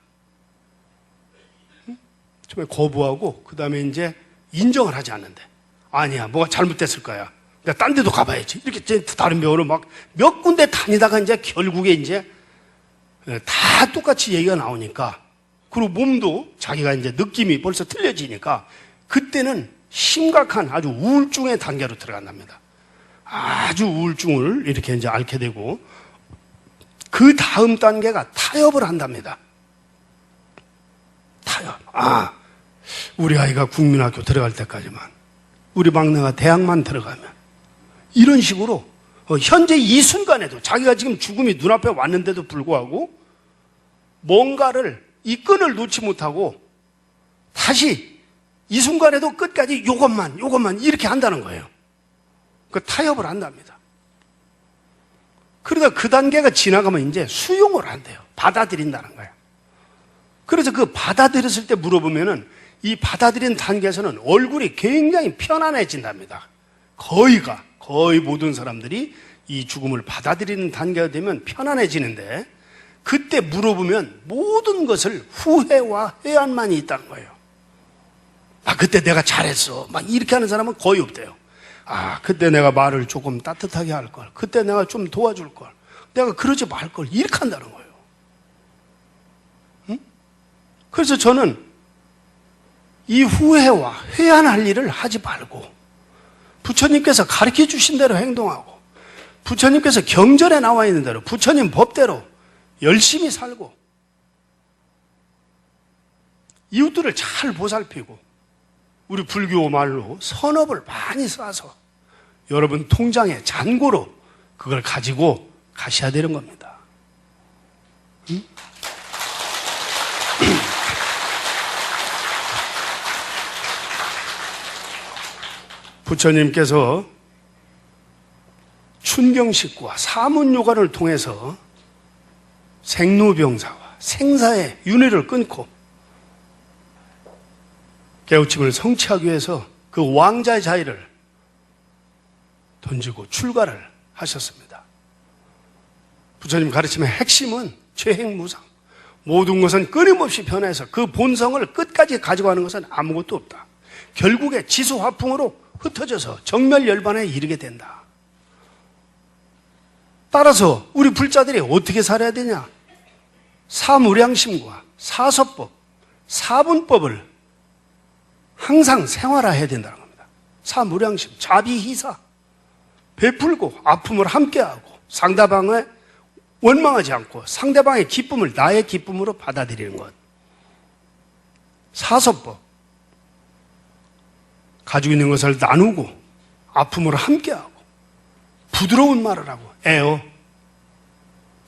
처음에 거부하고 그 다음에 이제 인정을 하지 않는데, 아니야, 뭐가 잘못됐을 거야, 내가 딴 데도 가봐야지, 이렇게 다른 병원으로 막 몇 군데 다니다가 이제 결국에 이제 다 똑같이 얘기가 나오니까, 그리고 몸도 자기가 이제 느낌이 벌써 틀려지니까 그때는 심각한 아주 우울증의 단계로 들어간답니다. 아주 우울증을 이렇게 이제 앓게 되고, 그 다음 단계가 타협을 한답니다. 타협. 우리 아이가 국민학교 들어갈 때까지만, 우리 막내가 대학만 들어가면, 이런 식으로 현재 이 순간에도 자기가 지금 죽음이 눈앞에 왔는데도 불구하고 뭔가를, 이 끈을 놓지 못하고 다시 이 순간에도 끝까지 이것만 이렇게 한다는 거예요. 그 타협을 한답니다. 그러다 그 단계가 지나가면 이제 수용을 한대요. 받아들인다는 거예요. 그래서 그 받아들였을 때 물어보면은 이 받아들인 단계에서는 얼굴이 굉장히 편안해진답니다. 거의 모든 사람들이 이 죽음을 받아들이는 단계가 되면 편안해지는데, 그때 물어보면 모든 것을 후회와 회한만이 있다는 거예요. 그때 내가 잘했어, 막 이렇게 하는 사람은 거의 없대요. 그때 내가 말을 조금 따뜻하게 할 걸, 그때 내가 좀 도와줄 걸, 내가 그러지 말 걸, 이렇게 한다는 거예요. 응? 그래서 저는 이 후회와 회한할 일을 하지 말고, 부처님께서 가르쳐 주신 대로 행동하고, 부처님께서 경전에 나와 있는 대로 부처님 법대로 열심히 살고, 이웃들을 잘 보살피고, 우리 불교 말로 선업을 많이 쌓아서 여러분 통장에 잔고로 그걸 가지고 가셔야 되는 겁니다. 응? 부처님께서 춘경식구와 사문요가를 통해서 생로병사와 생사의 윤회를 끊고 깨우침을 성취하기 위해서 그 왕자의 자리를 던지고 출가를 하셨습니다. 부처님 가르침의 핵심은 최행무상, 모든 것은 끊임없이 변해서 그 본성을 끝까지 가지고 가는 것은 아무것도 없다. 결국에 지수화풍으로 흩어져서 정멸열반에 이르게 된다. 따라서 우리 불자들이 어떻게 살아야 되냐? 사무량심과 사서법, 사분법을 항상 생활화해야 된다는 겁니다. 사무량심, 자비희사, 베풀고 아픔을 함께하고 상대방을 원망하지 않고 상대방의 기쁨을 나의 기쁨으로 받아들이는 것. 사서법, 가지고 있는 것을 나누고 아픔을 함께하고 부드러운 말을 하고 애어,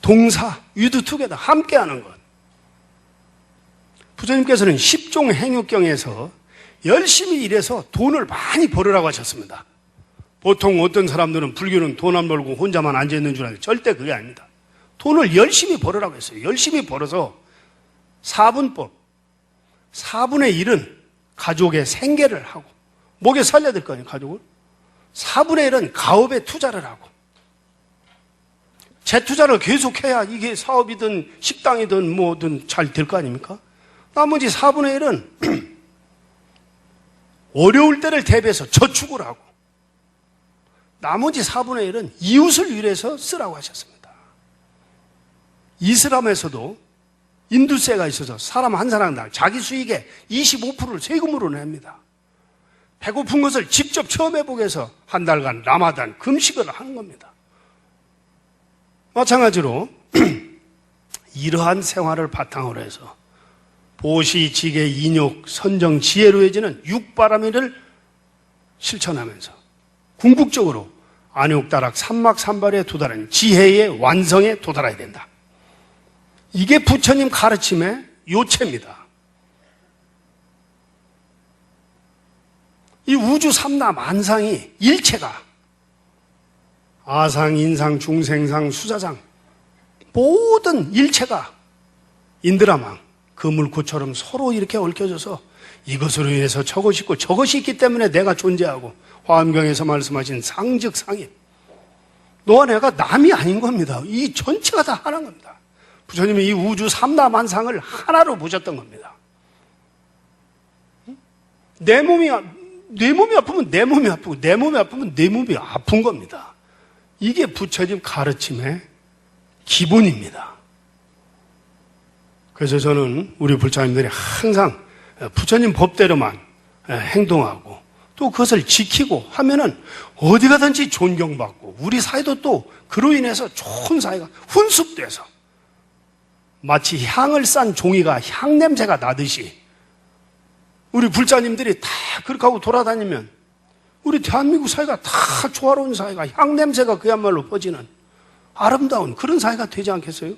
동사, 위드투게더 함께하는 것. 부처님께서는 10종 행육경에서 열심히 일해서 돈을 많이 벌으라고 하셨습니다. 보통 어떤 사람들은 불교는 돈 안 벌고 혼자만 앉아있는 줄 아는데 절대 그게 아닙니다. 돈을 열심히 벌으라고 했어요. 열심히 벌어서 사분법, 4분의 1은 가족의 생계를 하고, 목에 살려야 될 거 아니에요, 가족을. 4분의 1은 가업에 투자를 하고, 재투자를 계속해야 이게 사업이든 식당이든 뭐든 잘 될 거 아닙니까? 나머지 4분의 1은 어려울 때를 대비해서 저축을 하고, 나머지 4분의 1은 이웃을 위해서 쓰라고 하셨습니다. 이슬람에서도 인두세가 있어서 사람 한 사람당 자기 수익의 25%를 세금으로 냅니다. 배고픈 것을 직접 체험해보게 해서 한 달간 라마단 금식을 하는 겁니다. 마찬가지로 이러한 생활을 바탕으로 해서 보시, 지계, 인욕, 선정, 지혜로 해지는 육바라밀을 실천하면서 궁극적으로 안욕다락 삼막삼발에 도달한 지혜의 완성에 도달해야 된다. 이게 부처님 가르침의 요체입니다. 이 우주 삼나 만상이 일체가 아상, 인상, 중생상, 수사상 모든 일체가 인드라망, 그물구처럼 서로 이렇게 얽혀져서 이것으로 인해서 저것이 있고 저것이 있기 때문에 내가 존재하고 화엄경에서 말씀하신 상즉상임. 너와 내가 남이 아닌 겁니다. 이 전체가 다 하나인 겁니다. 부처님이 이 우주 삼라만상을 하나로 보셨던 겁니다. 내 몸이 아프면 내 몸이 아프고 내 몸이 아프면 내 몸이 아픈 겁니다. 이게 부처님 가르침의 기본입니다. 그래서 저는 우리 불자님들이 항상 부처님 법대로만 행동하고 또 그것을 지키고 하면은 어디 가든지 존경받고 우리 사회도 또 그로 인해서 좋은 사회가 훈숙돼서 마치 향을 싼 종이가 향 냄새가 나듯이 우리 불자님들이 다 그렇게 하고 돌아다니면 우리 대한민국 사회가 다 조화로운 사회가 향 냄새가 그야말로 퍼지는 아름다운 그런 사회가 되지 않겠어요?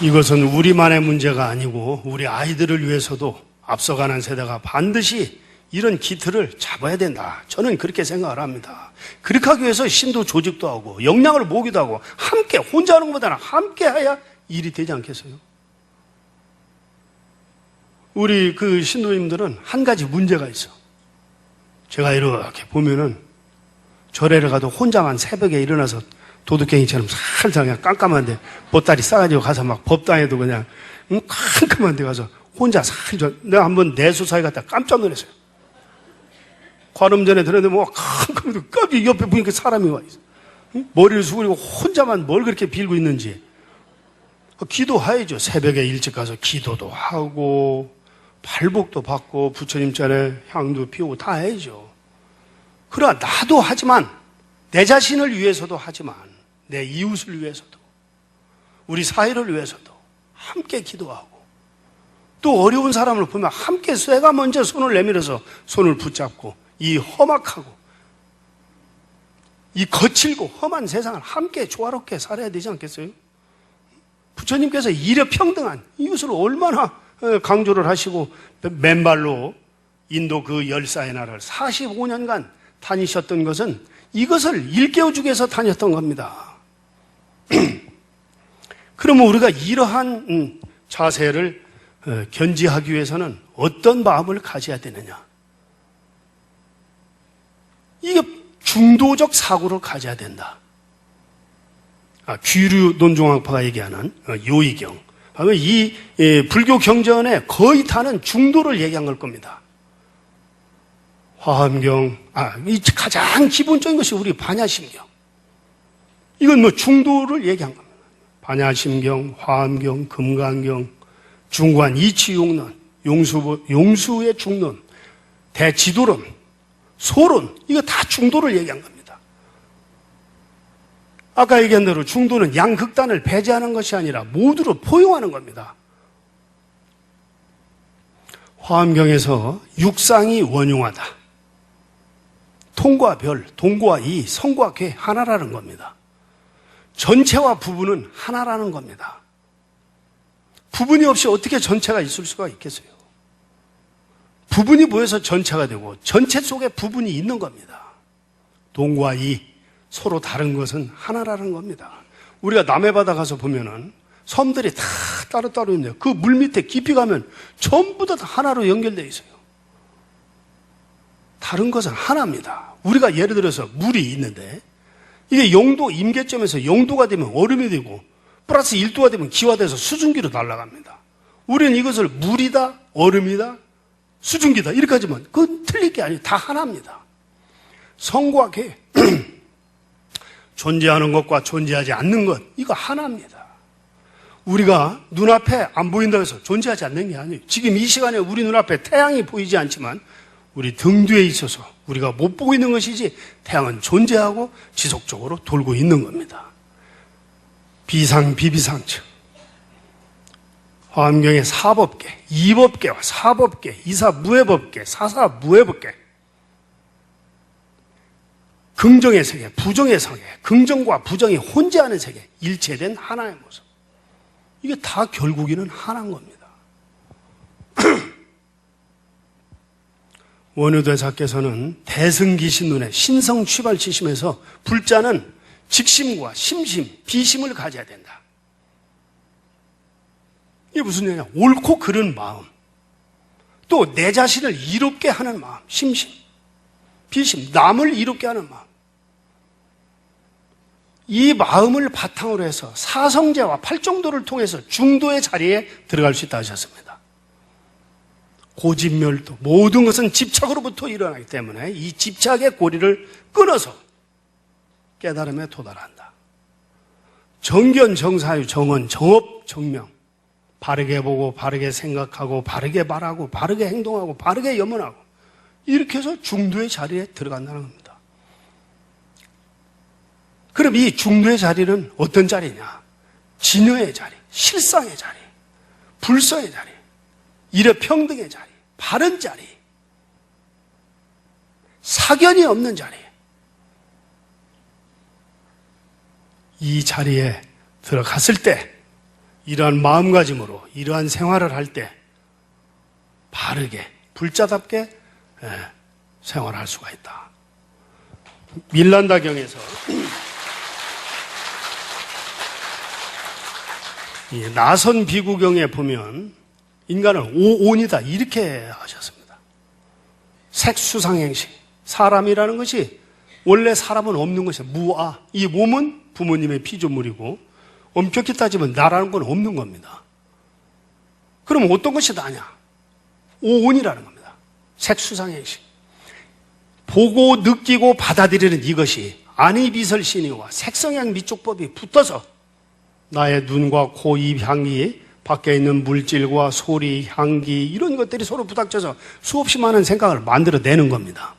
이것은 우리만의 문제가 아니고 우리 아이들을 위해서도 앞서가는 세대가 반드시 이런 기틀을 잡아야 된다. 저는 그렇게 생각을 합니다. 그렇게 하기 위해서 신도 조직도 하고 역량을 모으기도 하고 함께 혼자 하는 것보다는 함께 해야 일이 되지 않겠어요? 우리 그 신도님들은 한 가지 문제가 있어. 제가 이렇게 보면은 절에를 가도 혼자만 새벽에 일어나서 도둑갱이처럼 살살 그냥 깜깜한데 보따리 싸가지고 가서 막 법당에도 그냥 깜깜한 데 가서 혼자 살살 내가 한번 내수사에 갔다 깜짝 놀랐어요. 관음 전에 들었는데 뭐 깜깜해도 깜짝 옆에 보니까 사람이 와 있어. 머리를 숙이고 혼자만 뭘 그렇게 빌고 있는지. 기도해야죠. 새벽에 일찍 가서 기도도 하고 발복도 받고 부처님 전에 향도 피우고 다 해야죠. 그러나 나도 하지만 내 자신을 위해서도 하지만 내 이웃을 위해서도 우리 사회를 위해서도 함께 기도하고 또 어려운 사람을 보면 함께 쇠가 먼저 손을 내밀어서 손을 붙잡고 이 험악하고 이 거칠고 험한 세상을 함께 조화롭게 살아야 되지 않겠어요? 부처님께서 일여평등한 이웃을 얼마나 강조를 하시고 맨발로 인도 그 열사의 나라를 45년간 다니셨던 것은 이것을 일깨워주기 위해서 다녔던 겁니다. 그러면 우리가 이러한 자세를 견지하기 위해서는 어떤 마음을 가져야 되느냐? 이게 중도적 사고를 가져야 된다. 귀류 논종학파가 얘기하는 요의경. 이 불교 경전에 거의 다는 중도를 얘기한 걸 겁니다. 화엄경, 이 가장 기본적인 것이 우리 반야심경. 이건 뭐 중도를 얘기한 겁니다. 반야심경, 화엄경, 금강경, 중관 이치용론, 용수의 중론, 대지도론, 소론, 이거 다 중도를 얘기한 겁니다. 아까 얘기한 대로 중도는 양극단을 배제하는 것이 아니라 모두를 포용하는 겁니다. 화엄경에서 육상이 원흉하다. 통과 별, 동과 이, 성과 괴 하나라는 겁니다. 전체와 부분은 하나라는 겁니다. 부분이 없이 어떻게 전체가 있을 수가 있겠어요? 부분이 모여서 전체가 되고 전체 속에 부분이 있는 겁니다. 동과 이, 서로 다른 것은 하나라는 겁니다. 우리가 남해바다 가서 보면은 섬들이 다 따로따로 있네요. 그 물 밑에 깊이 가면 전부 다 하나로 연결되어 있어요. 다른 것은 하나입니다. 우리가 예를 들어서 물이 있는데 이게 0도 임계점에서 0도가 되면 얼음이 되고 플러스 1도가 되면 기화돼서 수증기로 날아갑니다. 우리는 이것을 물이다, 얼음이다, 수증기다 이렇게 하지만 그건 틀릴 게 아니에요. 다 하나입니다. 성과 계 존재하는 것과 존재하지 않는 것 이거 하나입니다. 우리가 눈앞에 안 보인다고 해서 존재하지 않는 게 아니에요. 지금 이 시간에 우리 눈앞에 태양이 보이지 않지만 우리 등 뒤에 있어서 우리가 못 보고 있는 것이지 태양은 존재하고 지속적으로 돌고 있는 겁니다. 비상 비비상처. 화엄경의 사법계, 이법계와 사법계, 이사무해법계, 사사무해법계, 긍정의 세계, 부정의 세계, 긍정과 부정이 혼재하는 세계, 일체된 하나의 모습. 이게 다 결국에는 하나인 겁니다. 원효대사께서는 대승기신론의 신성취발치심에서 불자는 직심과 심심, 비심을 가져야 된다. 이게 무슨 얘기냐? 옳고 그른 마음, 또 내 자신을 이롭게 하는 마음, 심심, 비심, 남을 이롭게 하는 마음. 이 마음을 바탕으로 해서 사성제와 팔정도를 통해서 중도의 자리에 들어갈 수 있다 하셨습니다. 고집멸도, 모든 것은 집착으로부터 일어나기 때문에 이 집착의 고리를 끊어서 깨달음에 도달한다. 정견, 정사유, 정언, 정업, 정명. 바르게 보고, 바르게 생각하고, 바르게 말하고, 바르게 행동하고, 바르게 염원하고. 이렇게 해서 중도의 자리에 들어간다는 겁니다. 그럼 이 중도의 자리는 어떤 자리냐? 진여의 자리, 실상의 자리, 불서의 자리, 일회평등의 자리, 바른 자리, 사견이 없는 자리. 이 자리에 들어갔을 때 이러한 마음가짐으로 이러한 생활을 할 때 바르게 불자답게 생활할 수가 있다. 밀란다경에서 이 나선 비구경에 보면 인간을 오온이다 이렇게 하셨습니다. 색수상행식, 사람이라는 것이 원래 사람은 없는 것이야. 무아, 이 몸은 부모님의 피조물이고 엄격히 따지면 나라는 건 없는 겁니다. 그럼 어떤 것이 나냐? 오온이라는 겁니다. 색수상행식. 보고 느끼고 받아들이는 이것이 안이비설신이와 색성향 미촉법이 붙어서 나의 눈과 코, 입, 향기, 밖에 있는 물질과 소리, 향기 이런 것들이 서로 부닥쳐서 수없이 많은 생각을 만들어내는 겁니다.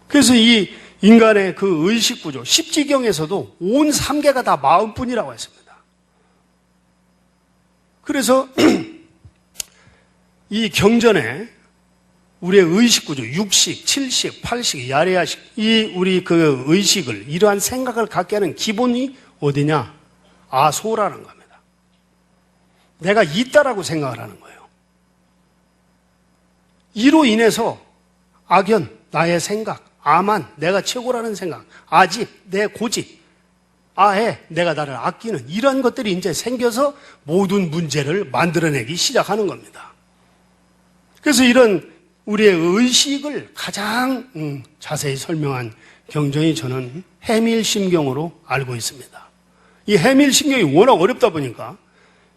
그래서 이 인간의 그 의식구조, 십지경에서도 온 3개가 다 마음뿐이라고 했습니다. 그래서 이 경전에 우리의 의식구조, 육식, 칠식, 팔식, 야래야식, 이 우리 그 의식을, 이러한 생각을 갖게 하는 기본이 어디냐? 아소라는 겁니다. 내가 있다라고 생각을 하는 거예요. 이로 인해서 악연, 나의 생각, 아만, 내가 최고라는 생각, 아집, 내 고집, 아해, 내가 나를 아끼는 이런 것들이 이제 생겨서 모든 문제를 만들어내기 시작하는 겁니다. 그래서 이런 우리의 의식을 가장 자세히 설명한 경전이 저는 해밀심경으로 알고 있습니다. 이 해밀심경이 워낙 어렵다 보니까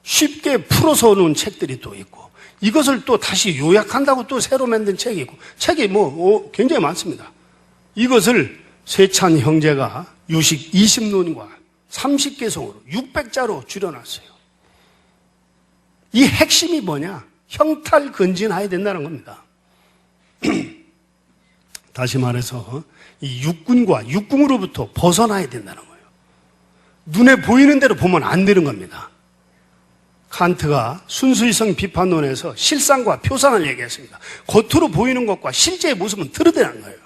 쉽게 풀어서 놓은 책들이 또 있고 이것을 또 다시 요약한다고 또 새로 만든 책이 있고 책이 굉장히 많습니다. 이것을 세찬 형제가 유식 20논과 30개송으로 600자로 줄여놨어요. 이 핵심이 뭐냐? 형탈근진해야 된다는 겁니다. 다시 말해서 이 육군과 육궁으로부터 벗어나야 된다는 거예요. 눈에 보이는 대로 보면 안 되는 겁니다. 칸트가 순수이성 비판론에서 실상과 표상을 얘기했습니다. 겉으로 보이는 것과 실제의 모습은 다르다는 거예요.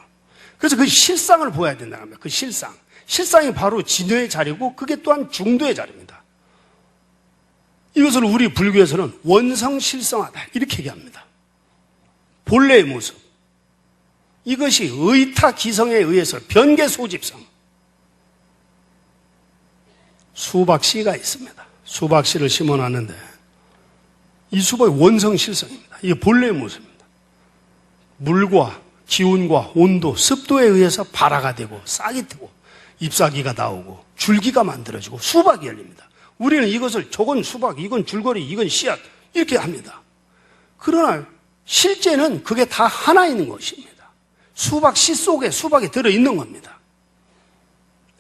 그래서 그 실상을 보여야 된다는 겁니다. 그 실상. 실상이 바로 진여의 자리고 그게 또한 중도의 자리입니다. 이것을 우리 불교에서는 원성실성하다 이렇게 얘기합니다. 본래의 모습. 이것이 의타기성에 의해서 변개소집성. 수박씨가 있습니다. 수박씨를 심어놨는데 이 수박이 원성실성입니다. 이게 본래의 모습입니다. 물과 기운과 온도, 습도에 의해서 발화가 되고 싹이 트고 잎사귀가 나오고 줄기가 만들어지고 수박이 열립니다. 우리는 이것을 저건 수박, 이건 줄거리, 이건 씨앗 이렇게 합니다. 그러나 실제는 그게 다 하나 있는 것입니다. 수박 씨 속에 수박이 들어있는 겁니다.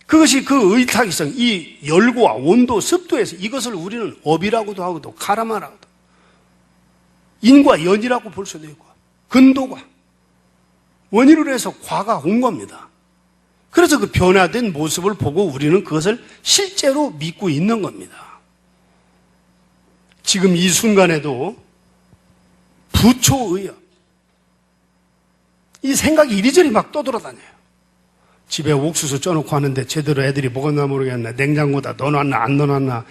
그것이 그 의탁이성, 이 열과 온도, 습도에서 이것을 우리는 업이라고도 하고도 카라마라고도 인과 연이라고 볼 수도 있고 근도가 원인으로 해서 과가 온 겁니다. 그래서 그 변화된 모습을 보고 우리는 그것을 실제로 믿고 있는 겁니다. 지금 이 순간에도 부초의협, 이 생각이 이리저리 막 떠돌아다녀요. 집에 옥수수 쪄놓고 하는데 제대로 애들이 먹었나 모르겠네. 냉장고다 넣어놨나 안 넣어놨나.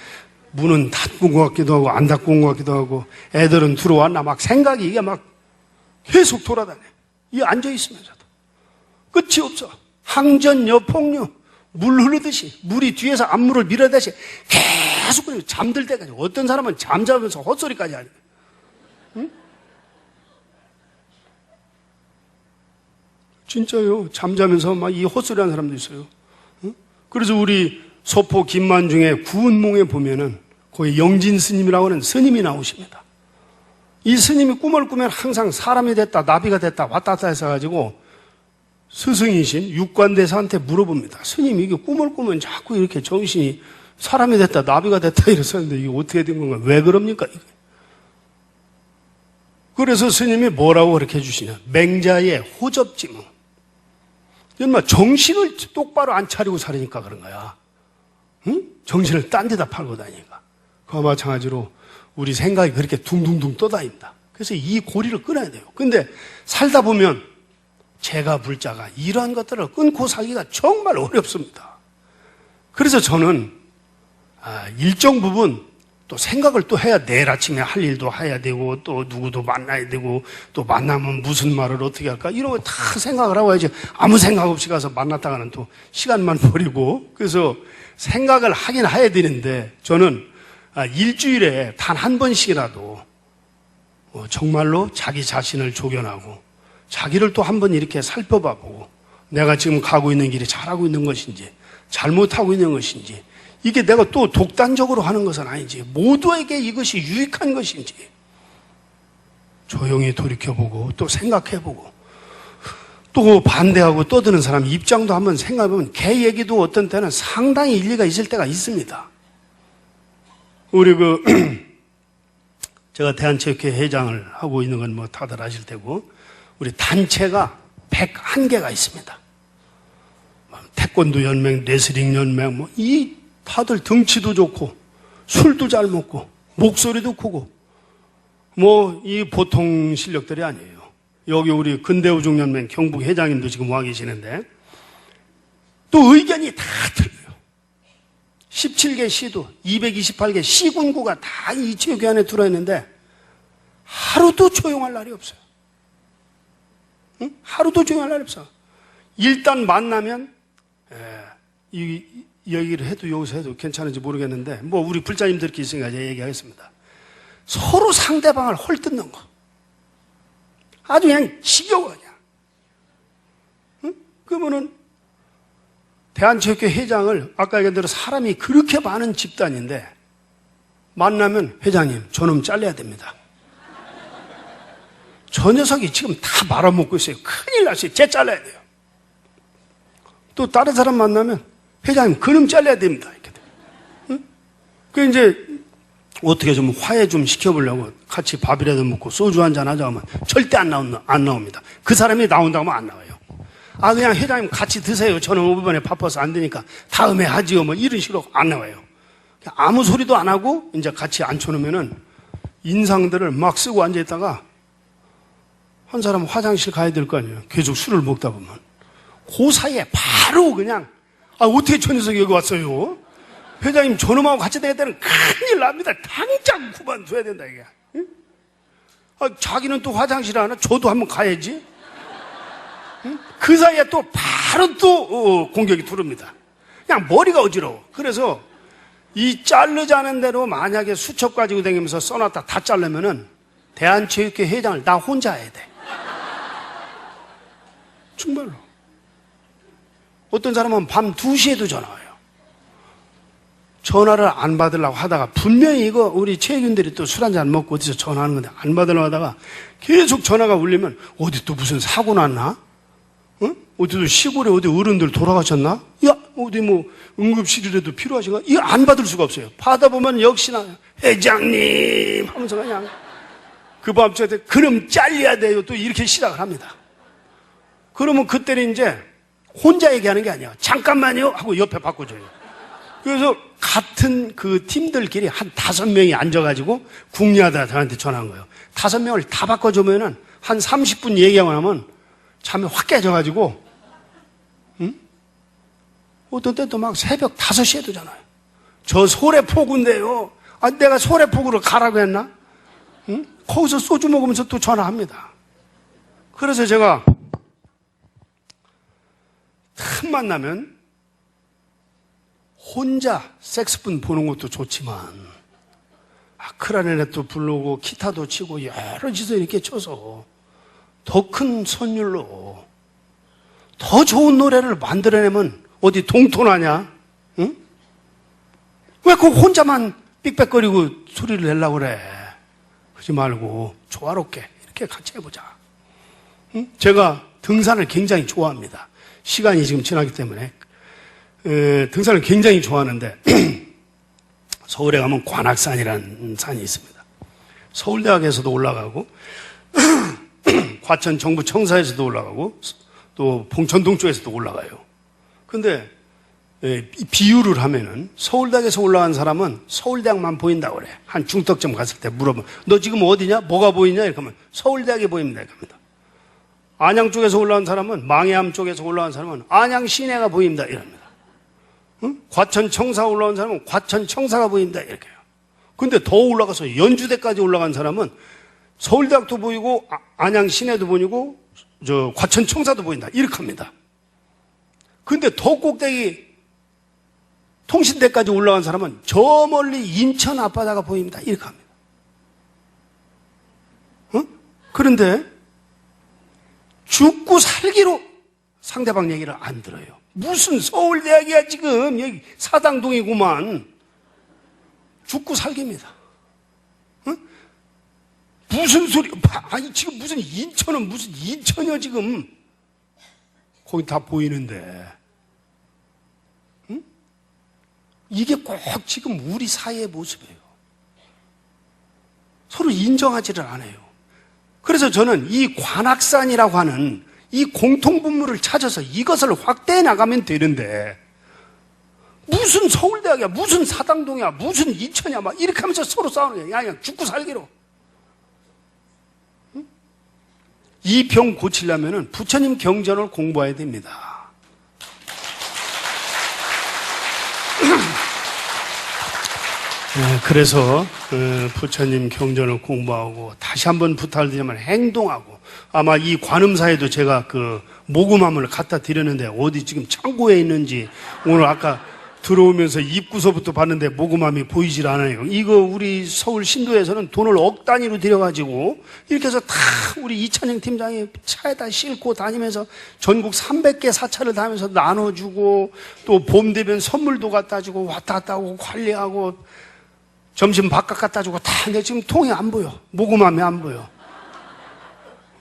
문은 닫은 것 같기도 하고 안 닫고 온 것 같기도 하고 애들은 들어왔나 막 생각이 이게 막 계속 돌아다녀요. 이 앉아있으면서도 끝이 없어. 항전여폭류, 물 흐르듯이 물이 뒤에서 앞물을 밀어대시 계속 그래요. 잠들 때까지. 어떤 사람은 잠자면서 헛소리까지 하는 거예요. 응? 진짜요. 잠자면서 막 이 헛소리 하는 사람도 있어요. 응? 그래서 우리 서포 김만중의 구운몽에 보면은 거기 영진 스님이라고 하는 스님이 나오십니다. 이 스님이 꿈을 꾸면 항상 사람이 됐다, 나비가 됐다, 왔다 갔다 해서 스승이신 육관대사한테 물어봅니다. 스님, 이게 꿈을 꾸면 자꾸 이렇게 정신이 사람이 됐다, 나비가 됐다 이랬었는데 이게 어떻게 된 건가? 왜 그럽니까? 그래서 스님이 뭐라고 그렇게 해주시냐? 맹자의 호접지몽. 정말 정신을 똑바로 안 차리고 살으니까 그런 거야. 응? 정신을 딴 데다 팔고 다니니까. 그와 마찬가지로 우리 생각이 그렇게 둥둥둥 떠다닙니다. 그래서 이 고리를 끊어야 돼요. 근데 살다 보면 제가 불자가 이러한 것들을 끊고 살기가 정말 어렵습니다. 그래서 저는 일정 부분 또 생각을 또 해야 내일 아침에 할 일도 해야 되고 또 누구도 만나야 되고 또 만나면 무슨 말을 어떻게 할까 이런 거 다 생각을 하고 해야지 아무 생각 없이 가서 만났다가는 또 시간만 버리고 그래서 생각을 하긴 해야 되는데 저는 일주일에 단 한 번씩이라도 정말로 자기 자신을 조견하고 자기를 또 한 번 이렇게 살펴봐 보고 내가 지금 가고 있는 길이 잘하고 있는 것인지 잘못하고 있는 것인지 이게 내가 또 독단적으로 하는 것은 아닌지 모두에게 이것이 유익한 것인지 조용히 돌이켜보고 또 생각해보고 또 반대하고 떠드는 사람 입장도 한번 생각해보면 걔 얘기도 어떤 때는 상당히 일리가 있을 때가 있습니다. 우리 제가 대한체육회 회장을 하고 있는 건 뭐 다들 아실 테고 우리 단체가 101개가 있습니다. 태권도 연맹, 레슬링 연맹, 다들 덩치도 좋고, 술도 잘 먹고, 목소리도 크고, 이 보통 실력들이 아니에요. 여기 우리 근대우종연맹 경북 회장님도 지금 와 계시는데, 또 의견이 다 틀려요. 17개 시도, 228개 시군구가 다 이 체육회 안에 들어있는데, 하루도 조용할 날이 없어요. 응? 하루도 조용할 날이 없어. 일단 만나면, 이 얘기를 해도 여기서 해도 괜찮은지 모르겠는데 우리 불자님들끼리 있으니까 이제 얘기하겠습니다. 서로 상대방을 헐뜯는 거 아주 그냥 지겨워 그냥. 응? 그러면은 대한체육회 회장을 아까 얘기한 대로 사람이 그렇게 많은 집단인데 만나면 회장님 저놈 잘라야 됩니다. 저 녀석이 지금 다 말아먹고 있어요. 큰일 났어요. 쟤 잘라야 돼요. 또 다른 사람 만나면 회장님, 그놈 잘라야 됩니다. 이렇게 돼. 응? 그 이제, 어떻게 좀 화해 좀 시켜보려고 같이 밥이라도 먹고 소주 한잔 하자 하면 절대 안 나옵니다. 그 사람이 나온다고 하면 안 나와요. 그냥 회장님 같이 드세요. 저는 이번에 바빠서 안 되니까 다음에 하지요. 이런 식으로 안 나와요. 아무 소리도 안 하고 이제 같이 앉혀놓으면은 인상들을 막 쓰고 앉아있다가 한 사람은 화장실 가야 될 거 아니에요. 계속 술을 먹다 보면. 그 사이에 바로 그냥 어떻게 저 녀석이 여기 왔어요? 회장님 저놈하고 같이 다닐 때는 큰일 납니다. 당장 그만둬야 된다 이게. 응? 자기는 또 화장실 안 와? 저도 한번 가야지. 응? 그 사이에 또 바로 또 공격이 들어옵니다. 그냥 머리가 어지러워. 그래서 이 자르자는 대로 만약에 수첩 가지고 다니면서 써놨다 다 자르면은 대한체육회 회장을 나 혼자 해야 돼. 정말로. 어떤 사람은 밤 2시에도 전화 와요. 전화를 안 받으려고 하다가 분명히 이거 우리 체육인들이 또 술 한잔 먹고 어디서 전화하는 건데 안 받으려고 하다가 계속 전화가 울리면 어디 또 무슨 사고 났나? 응? 어디 또 시골에 어디 어른들 돌아가셨나? 야, 어디 응급실이라도 필요하신가? 이거 안 받을 수가 없어요. 받아보면 역시나 회장님 하면서 그냥 그 밤새 그럼 잘려야 돼요. 또 이렇게 시작을 합니다. 그러면 그때는 이제 혼자 얘기하는 게 아니야. 잠깐만요 하고 옆에 바꿔줘요. 그래서 같은 그 팀들끼리 한 5명이 앉아가지고 궁리하다 저한테 전화한 거예요. 5명을 다 바꿔주면은 한 30분 얘기하고 나면 잠이 확 깨져가지고, 응? 어떤 때도 막 새벽 5시에 되잖아요. 저 소래포구인데요. 아, 내가 소래포구로 가라고 했나? 응? 거기서 소주 먹으면서 또 전화합니다. 그래서 제가 틈만 나면 혼자 색스폰 보는 것도 좋지만 클라리넷도 부르고 기타도 치고 여러 짓을 이렇게 쳐서 더 큰 선율로 더 좋은 노래를 만들어내면 어디 동토나냐? 응? 왜 그 혼자만 삑삑거리고 소리를 내려고 그래? 그러지 말고 조화롭게 이렇게 같이 해보자. 응? 제가 등산을 굉장히 좋아합니다. 시간이 지금 지나기 때문에 등산을 굉장히 좋아하는데 서울에 가면 관악산이라는 산이 있습니다. 서울대학에서도 올라가고 과천 정부청사에서도 올라가고 또 봉천동 쪽에서도 올라가요. 근데 비유를 하면은 서울대학에서 올라간 사람은 서울대학만 보인다고 그래. 한 중턱점 갔을 때 물어보면 너 지금 어디냐? 뭐가 보이냐? 이렇게 하면 서울대학이 보입니다. 이렇게 합니다. 안양 쪽에서 올라온 사람은 망해암 쪽에서 올라온 사람은 안양 시내가 보입니다. 이럽니다. 응? 과천 청사 올라온 사람은 과천 청사가 보입니다. 이렇게 해요. 근데 더 올라가서 연주대까지 올라간 사람은 서울대학도 보이고 안양 시내도 보이고 저 과천 청사도 보인다. 이렇게 합니다. 근데 더 꼭대기 통신대까지 올라간 사람은 저 멀리 인천 앞바다가 보입니다. 이렇게 합니다. 어? 그런데 죽고 살기로 상대방 얘기를 안 들어요. 무슨 서울대학이야 지금 여기 사당동이구만. 죽고 살기입니다. 어? 무슨 소리? 아니 지금 무슨 인천은 무슨 인천이야 지금. 거기 다 보이는데. 응? 이게 꼭 지금 우리 사회의 모습이에요. 서로 인정하지를 않아요. 그래서 저는 이 관악산이라고 하는 이 공통분모를 찾아서 이것을 확대해 나가면 되는데 무슨 서울대학이야, 무슨 사당동이야, 무슨 인천이야 막 이렇게 하면서 서로 싸우는 거야. 그냥 죽고 살기로. 응? 이 병 고치려면 부처님 경전을 공부해야 됩니다. 그래서 부처님 경전을 공부하고 다시 한번 부탁을 드리면 행동하고 아마 이 관음사에도 제가 그 모금함을 갖다 드렸는데 어디 지금 창고에 있는지 오늘 아까 들어오면서 입구서부터 봤는데 모금함이 보이질 않아요. 이거 우리 서울 신도에서는 돈을 억 단위로 들여가지고 이렇게 해서 다 우리 이찬영 팀장이 차에다 싣고 다니면서 전국 300개 사찰을 다니면서 나눠주고 또 봄 되면 선물도 갖다 주고 왔다 갔다 하고 관리하고 점심 밥값 갖다 주고 다. 근데 지금 통이 안 보여. 모금함이 안 보여.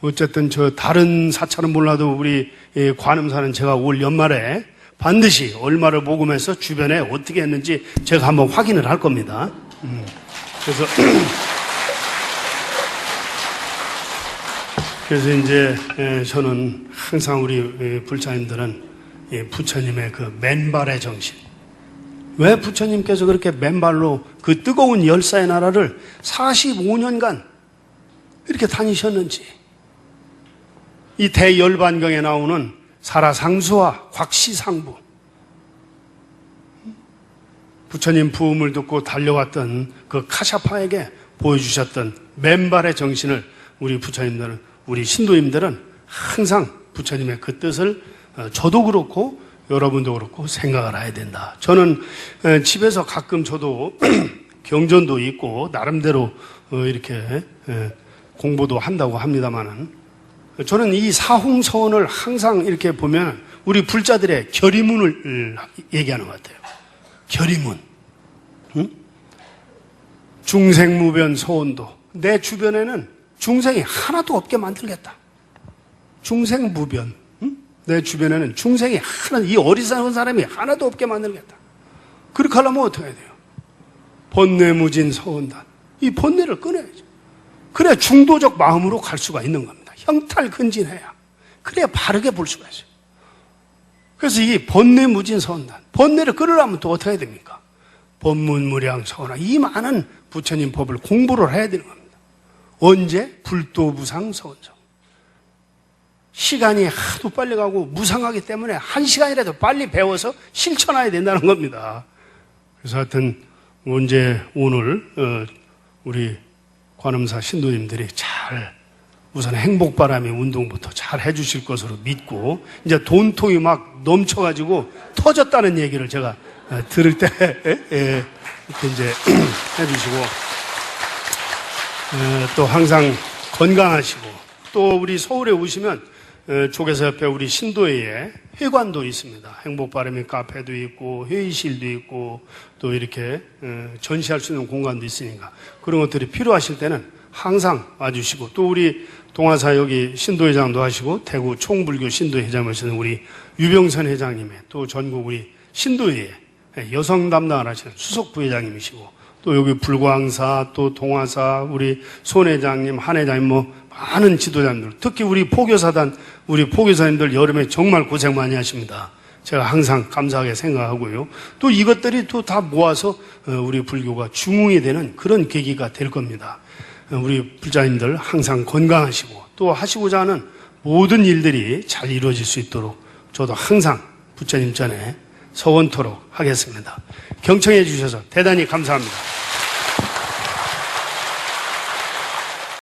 어쨌든 저 다른 사찰은 몰라도 우리 관음사는 제가 올 연말에 반드시 얼마를 모금해서 주변에 어떻게 했는지 제가 한번 확인을 할 겁니다. 그래서 이제 저는 항상 우리 불자님들은 부처님의 그 맨발의 정신. 왜 부처님께서 그렇게 맨발로 그 뜨거운 열사의 나라를 45년간 이렇게 다니셨는지. 이 대열반경에 나오는 사라상수와 곽시상부. 부처님 부음을 듣고 달려왔던 그 카샤파에게 보여주셨던 맨발의 정신을 우리 부처님들은, 우리 신도님들은 항상 부처님의 그 뜻을 저도 그렇고 여러분도 그렇고 생각을 해야 된다. 저는 집에서 가끔 저도 경전도 있고 나름대로 이렇게 공부도 한다고 합니다만은 저는 이 사홍서원을 항상 이렇게 보면 우리 불자들의 결의문을 얘기하는 것 같아요. 결의문. 응? 중생무변 서원도. 내 주변에는 중생이 하나도 없게 만들겠다. 중생무변. 응? 내 주변에는 중생이 하나, 이 어리석은 사람이 하나도 없게 만들겠다. 그렇게 하려면 어떻게 해야 돼요? 번뇌무진 서원단. 이 번뇌를 끊어야죠. 그래야 중도적 마음으로 갈 수가 있는 겁니다. 형탈근진해야. 그래야 바르게 볼 수가 있어요. 그래서 이게 번뇌무진서원단, 번뇌를 끊으려면 또 어떻게 해야 됩니까? 법문무량서원화, 이 많은 부처님 법을 공부를 해야 되는 겁니다. 언제? 불도무상서원정. 시간이 하도 빨리 가고 무상하기 때문에 1시간이라도 빨리 배워서 실천해야 된다는 겁니다. 그래서 하여튼 오늘 우리 관음사 신도님들이 잘 우선 행복바람이 운동부터 잘 해주실 것으로 믿고, 이제 돈통이 막 넘쳐가지고 터졌다는 얘기를 제가 들을 때 이렇게 이제 해주시고, 또 항상 건강하시고, 또 우리 서울에 오시면 조계사 옆에 우리 신도회에 회관도 있습니다. 행복바람이 카페도 있고 회의실도 있고 또 이렇게 전시할 수 있는 공간도 있으니까 그런 것들이 필요하실 때는 항상 와주시고, 또 우리 동아사 여기 신도회장도 하시고 대구 총불교 신도회장을 하시는 우리 유병선 회장님의, 또 전국 우리 신도회에 여성 담당을 하시는 수석 부회장님이시고, 또 여기 불광사, 또 동아사 우리 손 회장님, 한 회장님, 뭐 많은 지도자님들, 특히 우리 포교사단 우리 포교사님들 여름에 정말 고생 많이 하십니다. 제가 항상 감사하게 생각하고요. 또 이것들이 또 다 모아서 우리 불교가 중흥이 되는 그런 계기가 될 겁니다. 우리 불자님들 항상 건강하시고 또 하시고자 하는 모든 일들이 잘 이루어질 수 있도록 저도 항상 부처님 전에 서원토록 하겠습니다. 경청해 주셔서 대단히 감사합니다.